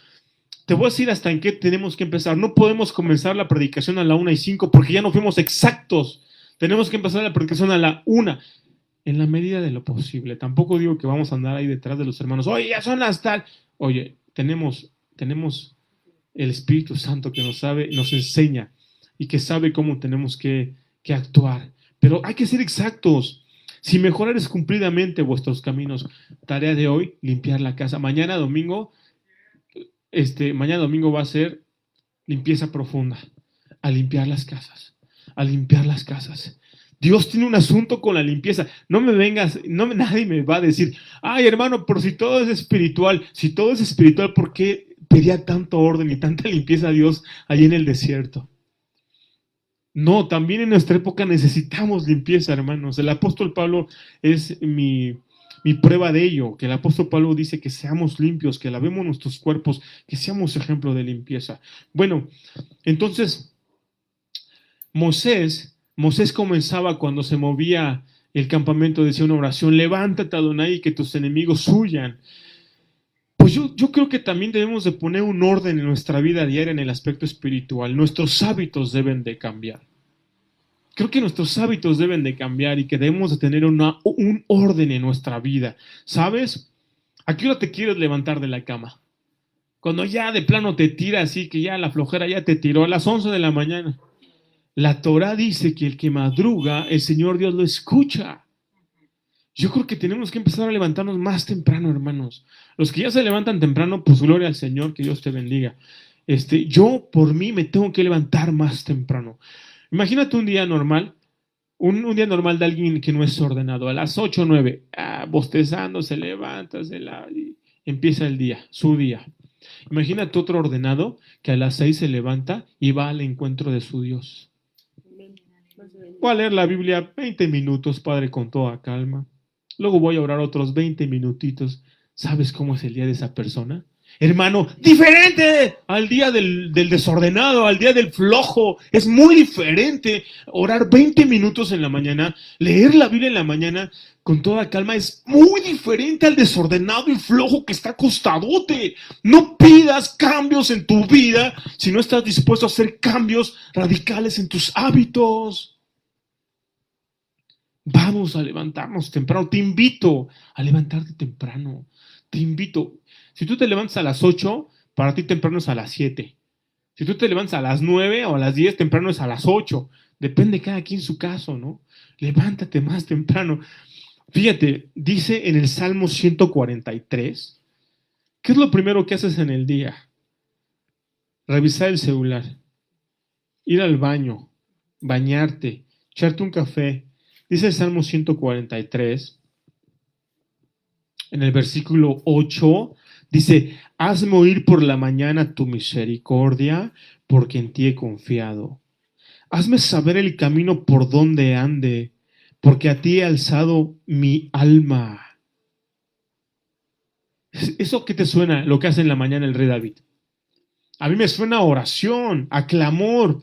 Speaker 1: Te voy a decir hasta en qué tenemos que empezar. No podemos comenzar la predicación a la 1:05 porque ya no fuimos exactos. Tenemos que empezar la predicación a la 1, en la medida de lo posible. Tampoco digo que vamos a andar ahí detrás de los hermanos. Oye, ya son las tal. Oye, tenemos el Espíritu Santo que nos enseña y que sabe cómo tenemos que actuar. Pero hay que ser exactos. Si mejorares cumplidamente vuestros caminos, tarea de hoy, limpiar la casa. Mañana domingo va a ser limpieza profunda. A limpiar las casas. A limpiar las casas. Dios tiene un asunto con la limpieza. No me vengas, nadie me va a decir, ay hermano, pero si todo es espiritual, ¿por qué pedía tanto orden y tanta limpieza a Dios allí en el desierto? No, también en nuestra época necesitamos limpieza, hermanos. El apóstol Pablo es mi prueba de ello, que el apóstol Pablo dice que seamos limpios, que lavemos nuestros cuerpos, que seamos ejemplo de limpieza. Bueno, entonces, Moisés comenzaba cuando se movía el campamento, decía una oración, levántate Adonai, que tus enemigos huyan. Pues yo creo que también debemos de poner un orden en nuestra vida diaria en el aspecto espiritual. Nuestros hábitos deben de cambiar. Creo que nuestros hábitos deben de cambiar y que debemos de tener un orden en nuestra vida. ¿Sabes? ¿A qué hora te quieres levantar de la cama? Cuando ya de plano te tira así, que ya la flojera ya te tiró a las 11 de la mañana. La Torá dice que el que madruga, el Señor Dios lo escucha. Yo creo que tenemos que empezar a levantarnos más temprano, hermanos. Los que ya se levantan temprano, pues gloria al Señor, que Dios te bendiga. Yo por mí me tengo que levantar más temprano. Imagínate un día normal, Un día normal de alguien que no es ordenado, a las 8 o 9, bostezando, se levanta, y empieza el día, su día. Imagínate otro ordenado que a las 6 se levanta y va al encuentro de su Dios. Voy a leer la Biblia 20 minutos, Padre, con toda calma. Luego voy a orar otros 20 minutitos. ¿Sabes cómo es el día de esa persona? Hermano, diferente al día del desordenado, al día del flojo. Es muy diferente orar 20 minutos en la mañana, leer la Biblia en la mañana con toda calma. Es muy diferente al desordenado y flojo que está acostadote. No pidas cambios en tu vida si no estás dispuesto a hacer cambios radicales en tus hábitos. Vamos a levantarnos temprano. Te invito a levantarte temprano. Te invito. Si tú te levantas a las 8, para ti temprano es a las 7. Si tú te levantas a las 9 o a las 10, temprano es a las 8. Depende cada quien su caso, ¿no? Levántate más temprano. Fíjate, dice en el Salmo 143, ¿qué es lo primero que haces en el día? Revisar el celular, ir al baño, bañarte, echarte un café. Dice el Salmo 143, en el versículo 8, dice, hazme oír por la mañana tu misericordia, porque en ti he confiado. Hazme saber el camino por donde ande, porque a ti he alzado mi alma. ¿Eso qué te suena lo que hace en la mañana el rey David? A mí me suena a oración, a clamor.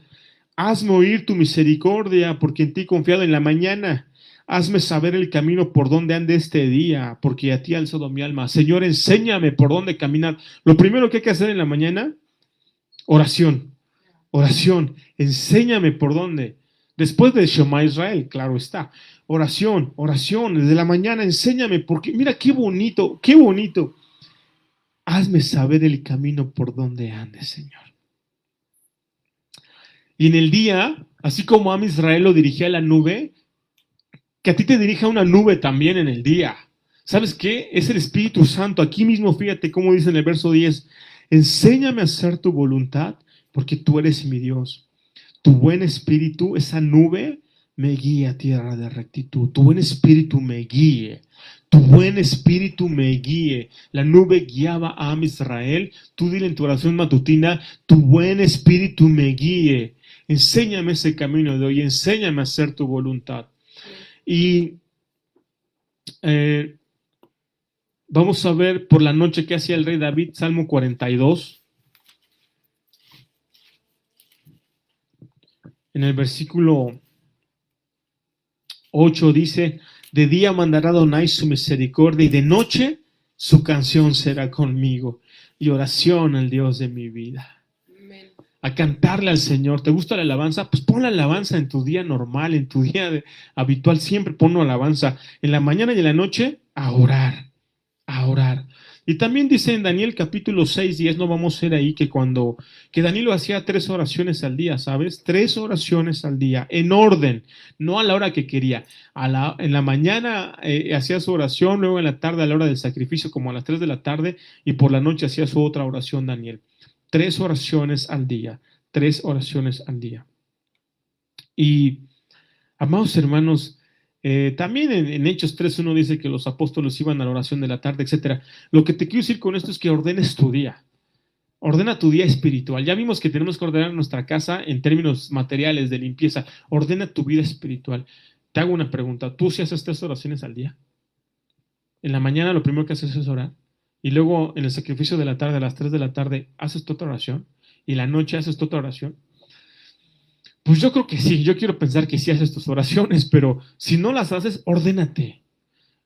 Speaker 1: Hazme oír tu misericordia, porque en ti he confiado en la mañana. Hazme saber el camino por donde ande este día, porque a ti he alzado mi alma. Señor, enséñame por dónde caminar. Lo primero que hay que hacer en la mañana, oración. Oración. Enséñame por dónde. Después de Shema Israel, claro está. Oración, oración. Desde la mañana, enséñame, porque mira qué bonito, qué bonito. Hazme saber el camino por donde ande, Señor. Y en el día, así como a Israel lo dirigía a la nube, que a ti te dirija una nube también en el día. ¿Sabes qué? Es el Espíritu Santo. Aquí mismo, fíjate cómo dice en el verso 10, enséñame a hacer tu voluntad, porque tú eres mi Dios. Tu buen espíritu, esa nube, me guía a tierra de rectitud. Tu buen espíritu me guíe. Tu buen espíritu me guíe. La nube guiaba a Israel. Tú dile en tu oración matutina, tu buen espíritu me guíe. Enséñame ese camino de hoy. Enséñame a hacer tu voluntad. Y vamos a ver por la noche qué hacía el rey David, Salmo 42. En el versículo 8 dice, de día mandará Adonai su misericordia y de noche su canción será conmigo y oración al Dios de mi vida. A cantarle al Señor. ¿Te gusta la alabanza? Pues pon la alabanza en tu día normal, en tu día habitual, siempre pon alabanza. En la mañana y en la noche, a orar, a orar. Y también dice en Daniel capítulo 6, 10, no vamos a ir ahí, que Daniel hacía 3 oraciones al día, ¿sabes? 3 oraciones al día, en orden, no a la hora que quería. En la mañana hacía su oración, luego en la tarde a la hora del sacrificio, como a las 3 de la tarde, y por la noche hacía su otra oración Daniel. 3 oraciones al día, 3 oraciones al día. Y, amados hermanos, también en Hechos 3.1 dice que los apóstoles iban a la oración de la tarde, etc. Lo que te quiero decir con esto es que ordenes tu día. Ordena tu día espiritual. Ya vimos que tenemos que ordenar nuestra casa en términos materiales de limpieza. Ordena tu vida espiritual. Te hago una pregunta. ¿Tú sí haces 3 oraciones al día? En la mañana lo primero que haces es orar. Y luego en el sacrificio de la tarde, a las 3 de la tarde, haces tu otra oración. Y en la noche haces tu otra oración. Pues yo creo que sí. Yo quiero pensar que sí haces tus oraciones, pero si no las haces, ordénate.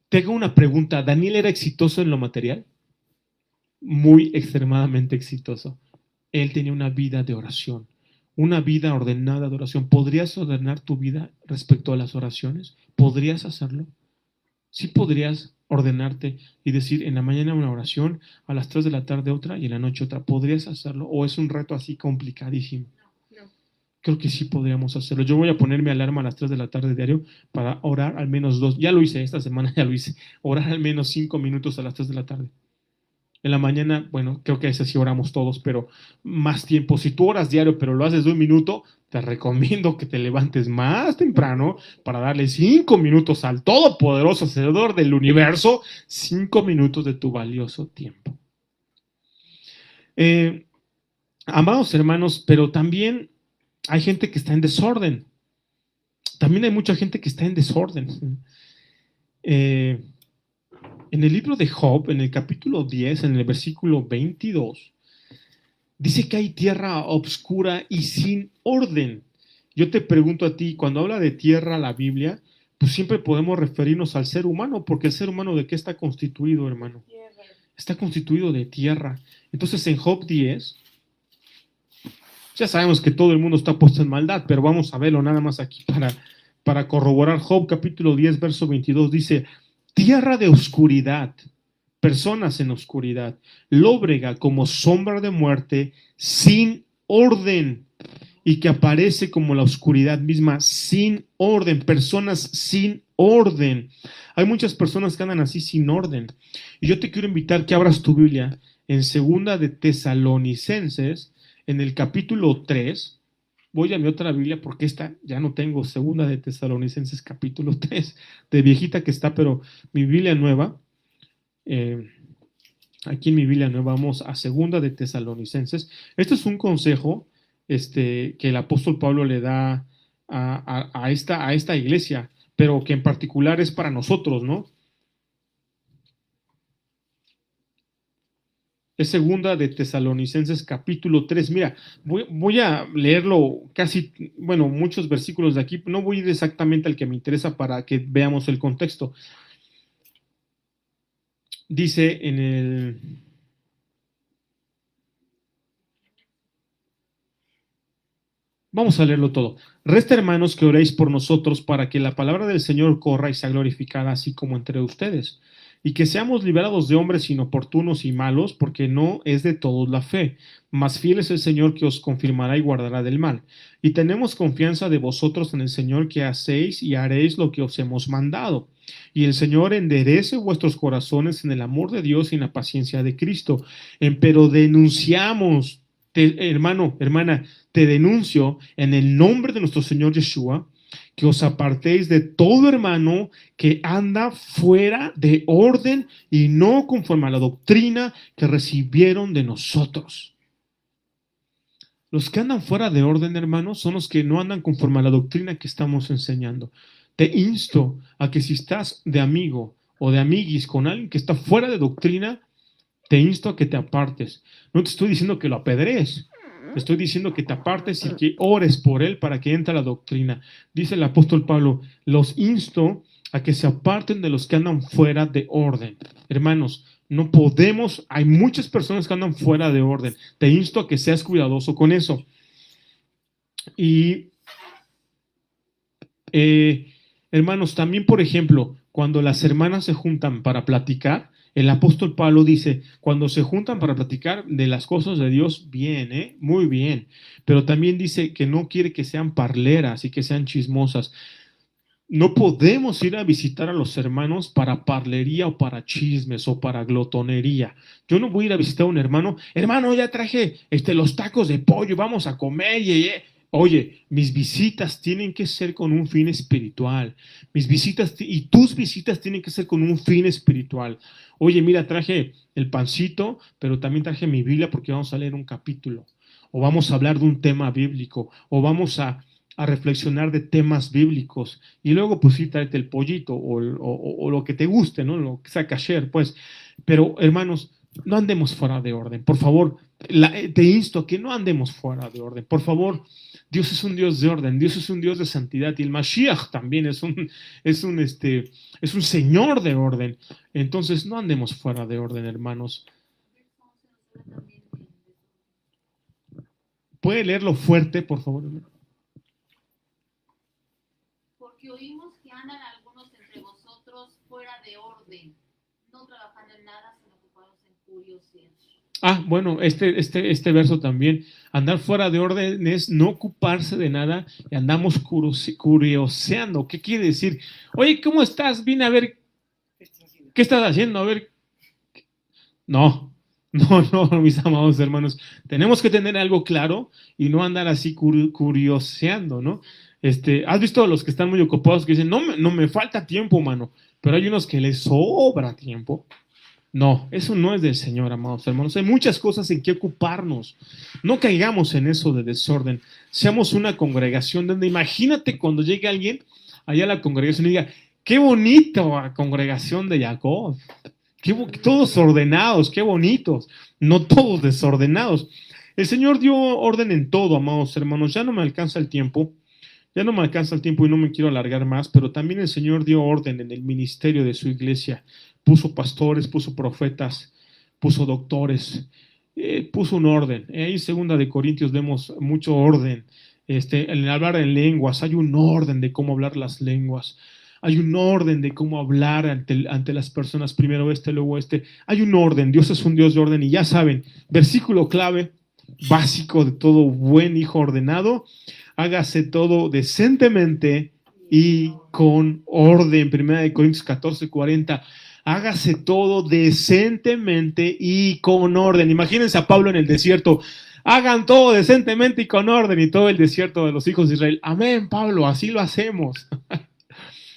Speaker 1: Te hago una pregunta. ¿Daniel era exitoso en lo material? Muy extremadamente exitoso. Él tenía una vida de oración, una vida ordenada de oración. ¿Podrías ordenar tu vida respecto a las oraciones? ¿Podrías hacerlo? Sí podrías ordenarte y decir en la mañana una oración, a las 3 de la tarde otra y en la noche otra. ¿Podrías hacerlo? ¿O es un reto así complicadísimo? No. Creo que sí podríamos hacerlo. Yo voy a ponerme alarma a las 3 de la tarde diario para orar al menos 2. Ya lo hice, esta semana ya lo hice. Orar al menos 5 minutos a las 3 de la tarde. En la mañana, bueno, creo que a veces sí oramos todos, pero más tiempo. Si tú oras diario, pero lo haces de 1 minuto, te recomiendo que te levantes más temprano para darle 5 minutos al Todopoderoso Hacedor del universo, 5 minutos de tu valioso tiempo. Amados hermanos, pero también hay gente que está en desorden. También hay mucha gente que está en desorden. En el libro de Job, en el capítulo 10, en el versículo 22, dice que hay tierra obscura y sin orden. Yo te pregunto a ti, cuando habla de tierra la Biblia, pues siempre podemos referirnos al ser humano, porque el ser humano, ¿de qué está constituido, hermano? Tierra. Está constituido de tierra. Entonces en Job 10, ya sabemos que todo el mundo está puesto en maldad, pero vamos a verlo nada más aquí para corroborar. Job capítulo 10, verso 22 dice, tierra de oscuridad, personas en oscuridad, lóbrega como sombra de muerte, sin orden, y que aparece como la oscuridad misma, sin orden, personas sin orden. Hay muchas personas que andan así sin orden. Y yo te quiero invitar que abras tu Biblia en Segunda de Tesalonicenses, en el capítulo 3. Voy a mi otra Biblia porque esta ya no tengo. Segunda de Tesalonicenses capítulo 3, de viejita que está, pero mi Biblia nueva, aquí en mi Biblia nueva vamos a Segunda de Tesalonicenses. Este es un consejo que el apóstol Pablo le da a esta iglesia, pero que en particular es para nosotros, ¿no? Es Segunda de Tesalonicenses capítulo 3. Mira, voy a leerlo casi, bueno, muchos versículos de aquí. No voy a ir exactamente al que me interesa para que veamos el contexto. Dice en el... Vamos a leerlo todo. Resta, hermanos, que oréis por nosotros para que la palabra del Señor corra y sea glorificada así como entre ustedes, y que seamos liberados de hombres inoportunos y malos, porque no es de todos la fe, mas fiel es el Señor que os confirmará y guardará del mal. Y tenemos confianza de vosotros en el Señor, que hacéis y haréis lo que os hemos mandado. Y el Señor enderece vuestros corazones en el amor de Dios y en la paciencia de Cristo. Pero denunciamos, hermano, hermana, te denuncio en el nombre de nuestro Señor Yeshua, que os apartéis de todo hermano que anda fuera de orden y no conforme a la doctrina que recibieron de nosotros. Los que andan fuera de orden, hermanos, son los que no andan conforme a la doctrina que estamos enseñando. Te insto a que si estás de amigo o de amiguis con alguien que está fuera de doctrina, te insto a que te apartes. No te estoy diciendo que lo apedrees. Te estoy diciendo que te apartes y que ores por él para que entre la doctrina. Dice el apóstol Pablo, los insto a que se aparten de los que andan fuera de orden. Hermanos, no podemos, hay muchas personas que andan fuera de orden. Te insto a que seas cuidadoso con eso. Y, hermanos, también, por ejemplo, cuando las hermanas se juntan para platicar, el apóstol Pablo dice, cuando se juntan para platicar de las cosas de Dios, bien, muy bien. Pero también dice que no quiere que sean parleras y que sean chismosas. No podemos ir a visitar a los hermanos para parlería o para chismes o para glotonería. Yo no voy a ir a visitar a un hermano, ya traje los tacos de pollo, vamos a comer. Oye, mis visitas tienen que ser con un fin espiritual. Mis visitas y tus visitas tienen que ser con un fin espiritual. Oye, mira, traje el pancito, pero también traje mi Biblia porque vamos a leer un capítulo. O vamos a hablar de un tema bíblico. O vamos a reflexionar de temas bíblicos. Y luego, pues sí, tráete el pollito o lo que te guste, ¿no? Lo que sea kasher, pues. Pero, hermanos, no andemos fuera de orden. Por favor, te insto a que no andemos fuera de orden. Por favor, Dios es un Dios de orden, Dios es un Dios de santidad y el Mashiach también es un Señor de orden. Entonces, no andemos fuera de orden, hermanos. ¿Puede leerlo fuerte, por favor?
Speaker 2: Porque oímos que andan algunos entre vosotros fuera de orden, no trabajando en nada, sino ocupados en curiosidad.
Speaker 1: Bueno, este verso también. Andar fuera de orden es no ocuparse de nada y andamos curioseando. ¿Qué quiere decir? Oye, ¿cómo estás? Vine a ver. ¿Qué estás haciendo? A ver. No. No, mis amados hermanos, tenemos que tener algo claro y no andar así curioseando, ¿no? ¿Has visto a los que están muy ocupados que dicen, no me falta tiempo, mano? Pero hay unos que les sobra tiempo. No, eso no es del Señor, amados hermanos. Hay muchas cosas en que ocuparnos. No caigamos en eso de desorden. Seamos una congregación donde imagínate cuando llegue alguien allá a la congregación y diga, qué bonita la congregación de Jacob. Todos ordenados, qué bonitos. No todos desordenados. El Señor dio orden en todo, amados hermanos. Ya no me alcanza el tiempo. Ya no me alcanza el tiempo y no me quiero alargar más, pero también el Señor dio orden en el ministerio de su iglesia. Puso pastores, puso profetas, puso doctores, puso un orden. Ahí en Segunda de Corintios vemos mucho orden. En hablar en lenguas, hay un orden de cómo hablar las lenguas. Hay un orden de cómo hablar ante las personas, primero luego este. Hay un orden, Dios es un Dios de orden y ya saben, versículo clave, básico de todo buen hijo ordenado, hágase todo decentemente y con orden. Primera de Corintios 14:40. Hágase todo decentemente y con orden. Imagínense a Pablo en el desierto. Hagan todo decentemente y con orden. Y todo el desierto de los hijos de Israel. Amén, Pablo, así lo hacemos.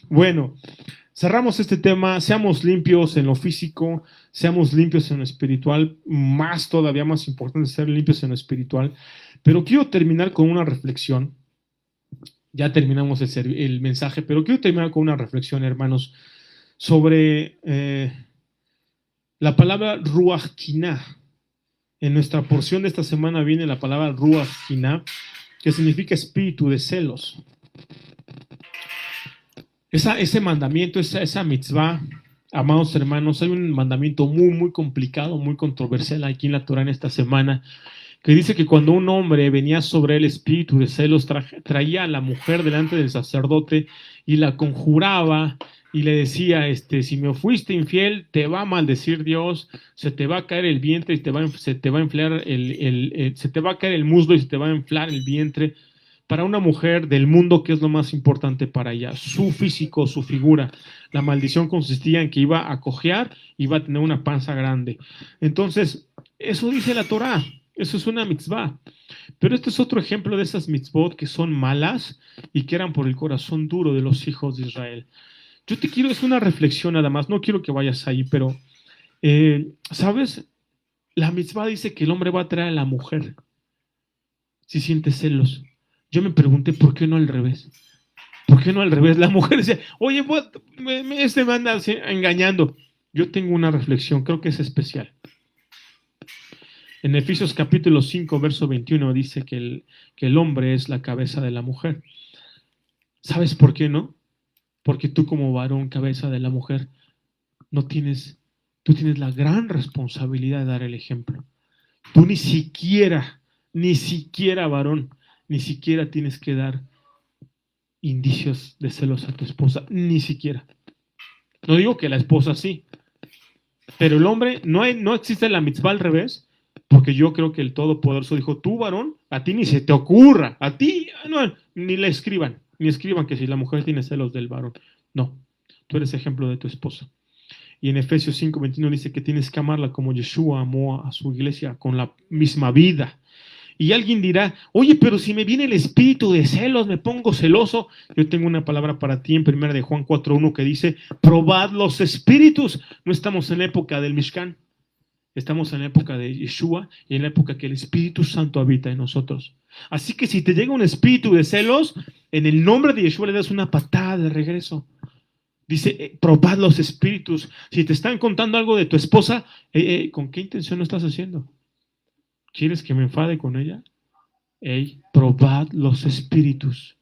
Speaker 1: Bueno, cerramos este tema. Seamos limpios en lo físico, seamos limpios en lo espiritual. Todavía más importante ser limpios en lo espiritual. Pero quiero terminar con una reflexión. Ya terminamos el mensaje, pero quiero terminar con una reflexión, hermanos, sobre la palabra Ruach Kiná. En nuestra porción de esta semana viene la palabra Ruach Kiná, que significa espíritu de celos. Ese mandamiento, esa mitzvah, amados hermanos, hay un mandamiento muy complicado, muy controversial aquí en la Torah en esta semana, que dice que cuando un hombre venía sobre el espíritu de celos, traía a la mujer delante del sacerdote y la conjuraba y le decía, si me fuiste infiel, te va a maldecir Dios, se te va a caer el vientre y se te va a inflar se te va a caer el muslo y se te va a inflar el vientre. Para una mujer del mundo, ¿qué es lo más importante para ella? Su físico, su figura. La maldición consistía en que iba a cojear, iba a tener una panza grande. Entonces, eso dice la Torá. Eso es una mitzvah. Pero este es otro ejemplo de esas mitzvot que son malas y que eran por el corazón duro de los hijos de Israel. Es una reflexión nada más. No quiero que vayas ahí, pero, ¿sabes? La mitzvah dice que el hombre va a traer a la mujer si siente celos. Yo me pregunté, ¿por qué no al revés? ¿Por qué no al revés? La mujer decía, oye, me anda engañando. Yo tengo una reflexión, creo que es especial. En Efesios capítulo 5, verso 21 dice que el hombre es la cabeza de la mujer. ¿Sabes por qué no? Porque tú como varón, cabeza de la mujer, tú tienes la gran responsabilidad de dar el ejemplo. Tú ni siquiera varón, ni siquiera tienes que dar indicios de celos a tu esposa, ni siquiera. No digo que la esposa sí, pero el hombre, no existe la mitzvah al revés, porque yo creo que el Todopoderoso dijo, tú varón, a ti ni se te ocurra, a ti no, ni escriban que si la mujer tiene celos del varón. No, tú eres ejemplo de tu esposa. Y en Efesios 5:21 dice que tienes que amarla como Yeshua amó a su iglesia, con la misma vida. Y alguien dirá, oye, pero si me viene el espíritu de celos, me pongo celoso. Yo tengo una palabra para ti en 1 de Juan 4:1 que dice, probad los espíritus. No estamos en la época del Mishkan, estamos en la época de Yeshua y en la época que el Espíritu Santo habita en nosotros. Así que si te llega un espíritu de celos, en el nombre de Yeshua le das una patada de regreso. Dice, probad los espíritus. Si te están contando algo de tu esposa, ¿con qué intención lo estás haciendo? ¿Quieres que me enfade con ella? Probad los espíritus.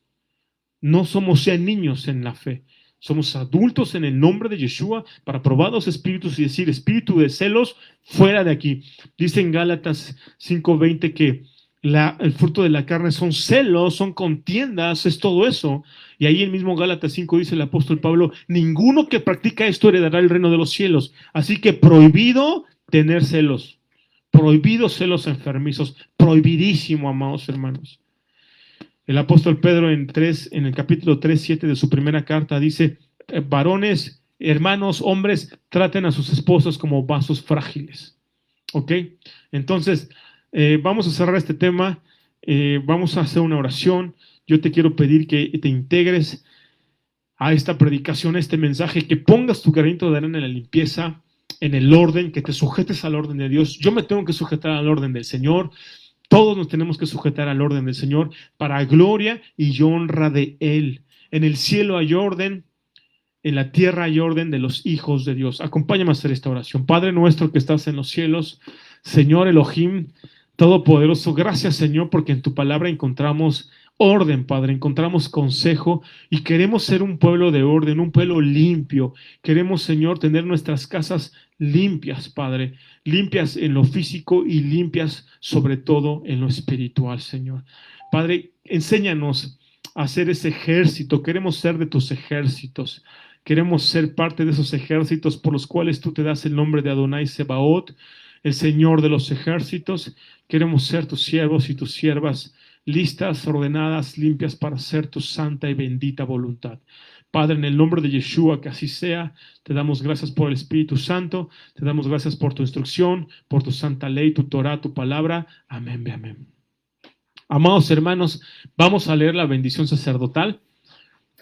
Speaker 1: No somos ya niños en la fe. Somos adultos en el nombre de Yeshua para probar los espíritus y decir, espíritu de celos, fuera de aquí. Dice en Gálatas 5:20 que el fruto de la carne son celos, son contiendas, es todo eso. Y ahí en mismo Gálatas 5 dice el apóstol Pablo, ninguno que practica esto heredará el reino de los cielos. Así que prohibido tener celos. Prohibidos celos enfermizos, prohibidísimo, amados hermanos. El apóstol Pedro en el capítulo 3:7 de su primera carta dice, varones, hermanos, hombres, traten a sus esposas como vasos frágiles. ¿Ok? Entonces, vamos a cerrar este tema, vamos a hacer una oración. Yo te quiero pedir que te integres a esta predicación, a este mensaje, que pongas tu granito de arena en la limpieza, en el orden, que te sujetes al orden de Dios. Yo me tengo que sujetar al orden del Señor. Todos nos tenemos que sujetar al orden del Señor para gloria y honra de Él. En el cielo hay orden, en la tierra hay orden de los hijos de Dios. Acompáñame a hacer esta oración. Padre nuestro que estás en los cielos, Señor Elohim, Todopoderoso, gracias Señor porque en tu palabra encontramos orden, Padre, encontramos consejo y queremos ser un pueblo de orden, un pueblo limpio. Queremos, Señor, tener nuestras casas limpias, Padre, limpias en lo físico y limpias sobre todo en lo espiritual, Señor. Padre, enséñanos a hacer ese ejército, queremos ser de tus ejércitos. Queremos ser parte de esos ejércitos por los cuales tú te das el nombre de Adonai Sebaot, el Señor de los ejércitos. Queremos ser tus siervos y tus siervas, listas, ordenadas, limpias para hacer tu santa y bendita voluntad. Padre, en el nombre de Yeshua, que así sea, te damos gracias por el Espíritu Santo, te damos gracias por tu instrucción, por tu santa ley, tu Torah, tu palabra. Amén, amén. Amados hermanos, vamos a leer la bendición sacerdotal.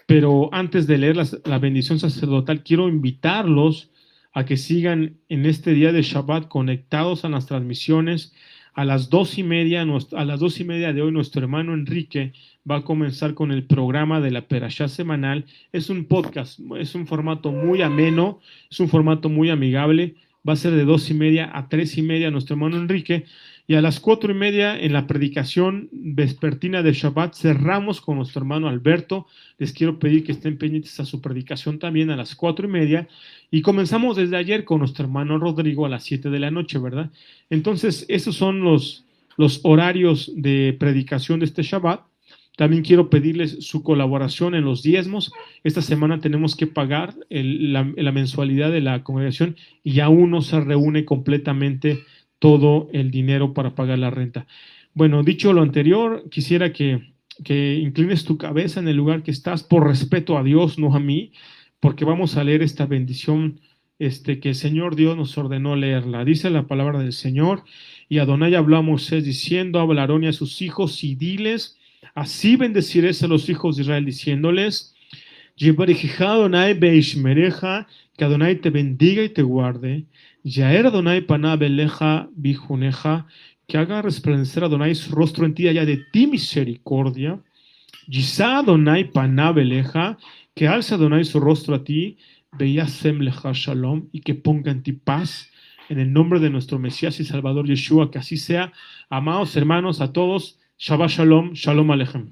Speaker 1: Pero antes de leer la bendición sacerdotal, quiero invitarlos a que sigan en este día de Shabbat conectados a las transmisiones. A las 2:30 de hoy, nuestro hermano Enrique va a comenzar con el programa de la Perashá semanal. Es un podcast, es un formato muy ameno, es un formato muy amigable. Va a ser de 2:30 a 3:30 nuestro hermano Enrique. Y a las 4:30 en la predicación vespertina de Shabbat cerramos con nuestro hermano Alberto. Les quiero pedir que estén pendientes a su predicación también a las 4:30. Y comenzamos desde ayer con nuestro hermano Rodrigo a las 7 de la noche, ¿verdad? Entonces, esos son los horarios de predicación de este Shabbat. También quiero pedirles su colaboración en los diezmos. Esta semana tenemos que pagar la mensualidad de la congregación y aún no se reúne completamente todo el dinero para pagar la renta. Bueno, dicho lo anterior, quisiera que inclines tu cabeza en el lugar que estás por respeto a Dios, no a mí, porque vamos a leer esta bendición que el Señor Dios nos ordenó leerla. Dice la palabra del Señor, y Adonai habló a Moisés diciendo, habla a Aarón y a sus hijos y diles, así bendeciréis a los hijos de Israel diciéndoles, Yevarejija Adonai beishmereja, que Adonai te bendiga y te guarde. Yaer Adonai paná beleja bijuneja, que haga resplandecer Adonai su rostro en ti y haya de ti misericordia. Yisa Adonai paná beleja, que alce Adonai su rostro a ti, beyasem leja shalom, y que ponga en ti paz. En el nombre de nuestro Mesías y Salvador Yeshua, que así sea. Amados hermanos, a todos, Shabbat Shalom, Shalom Aleichem.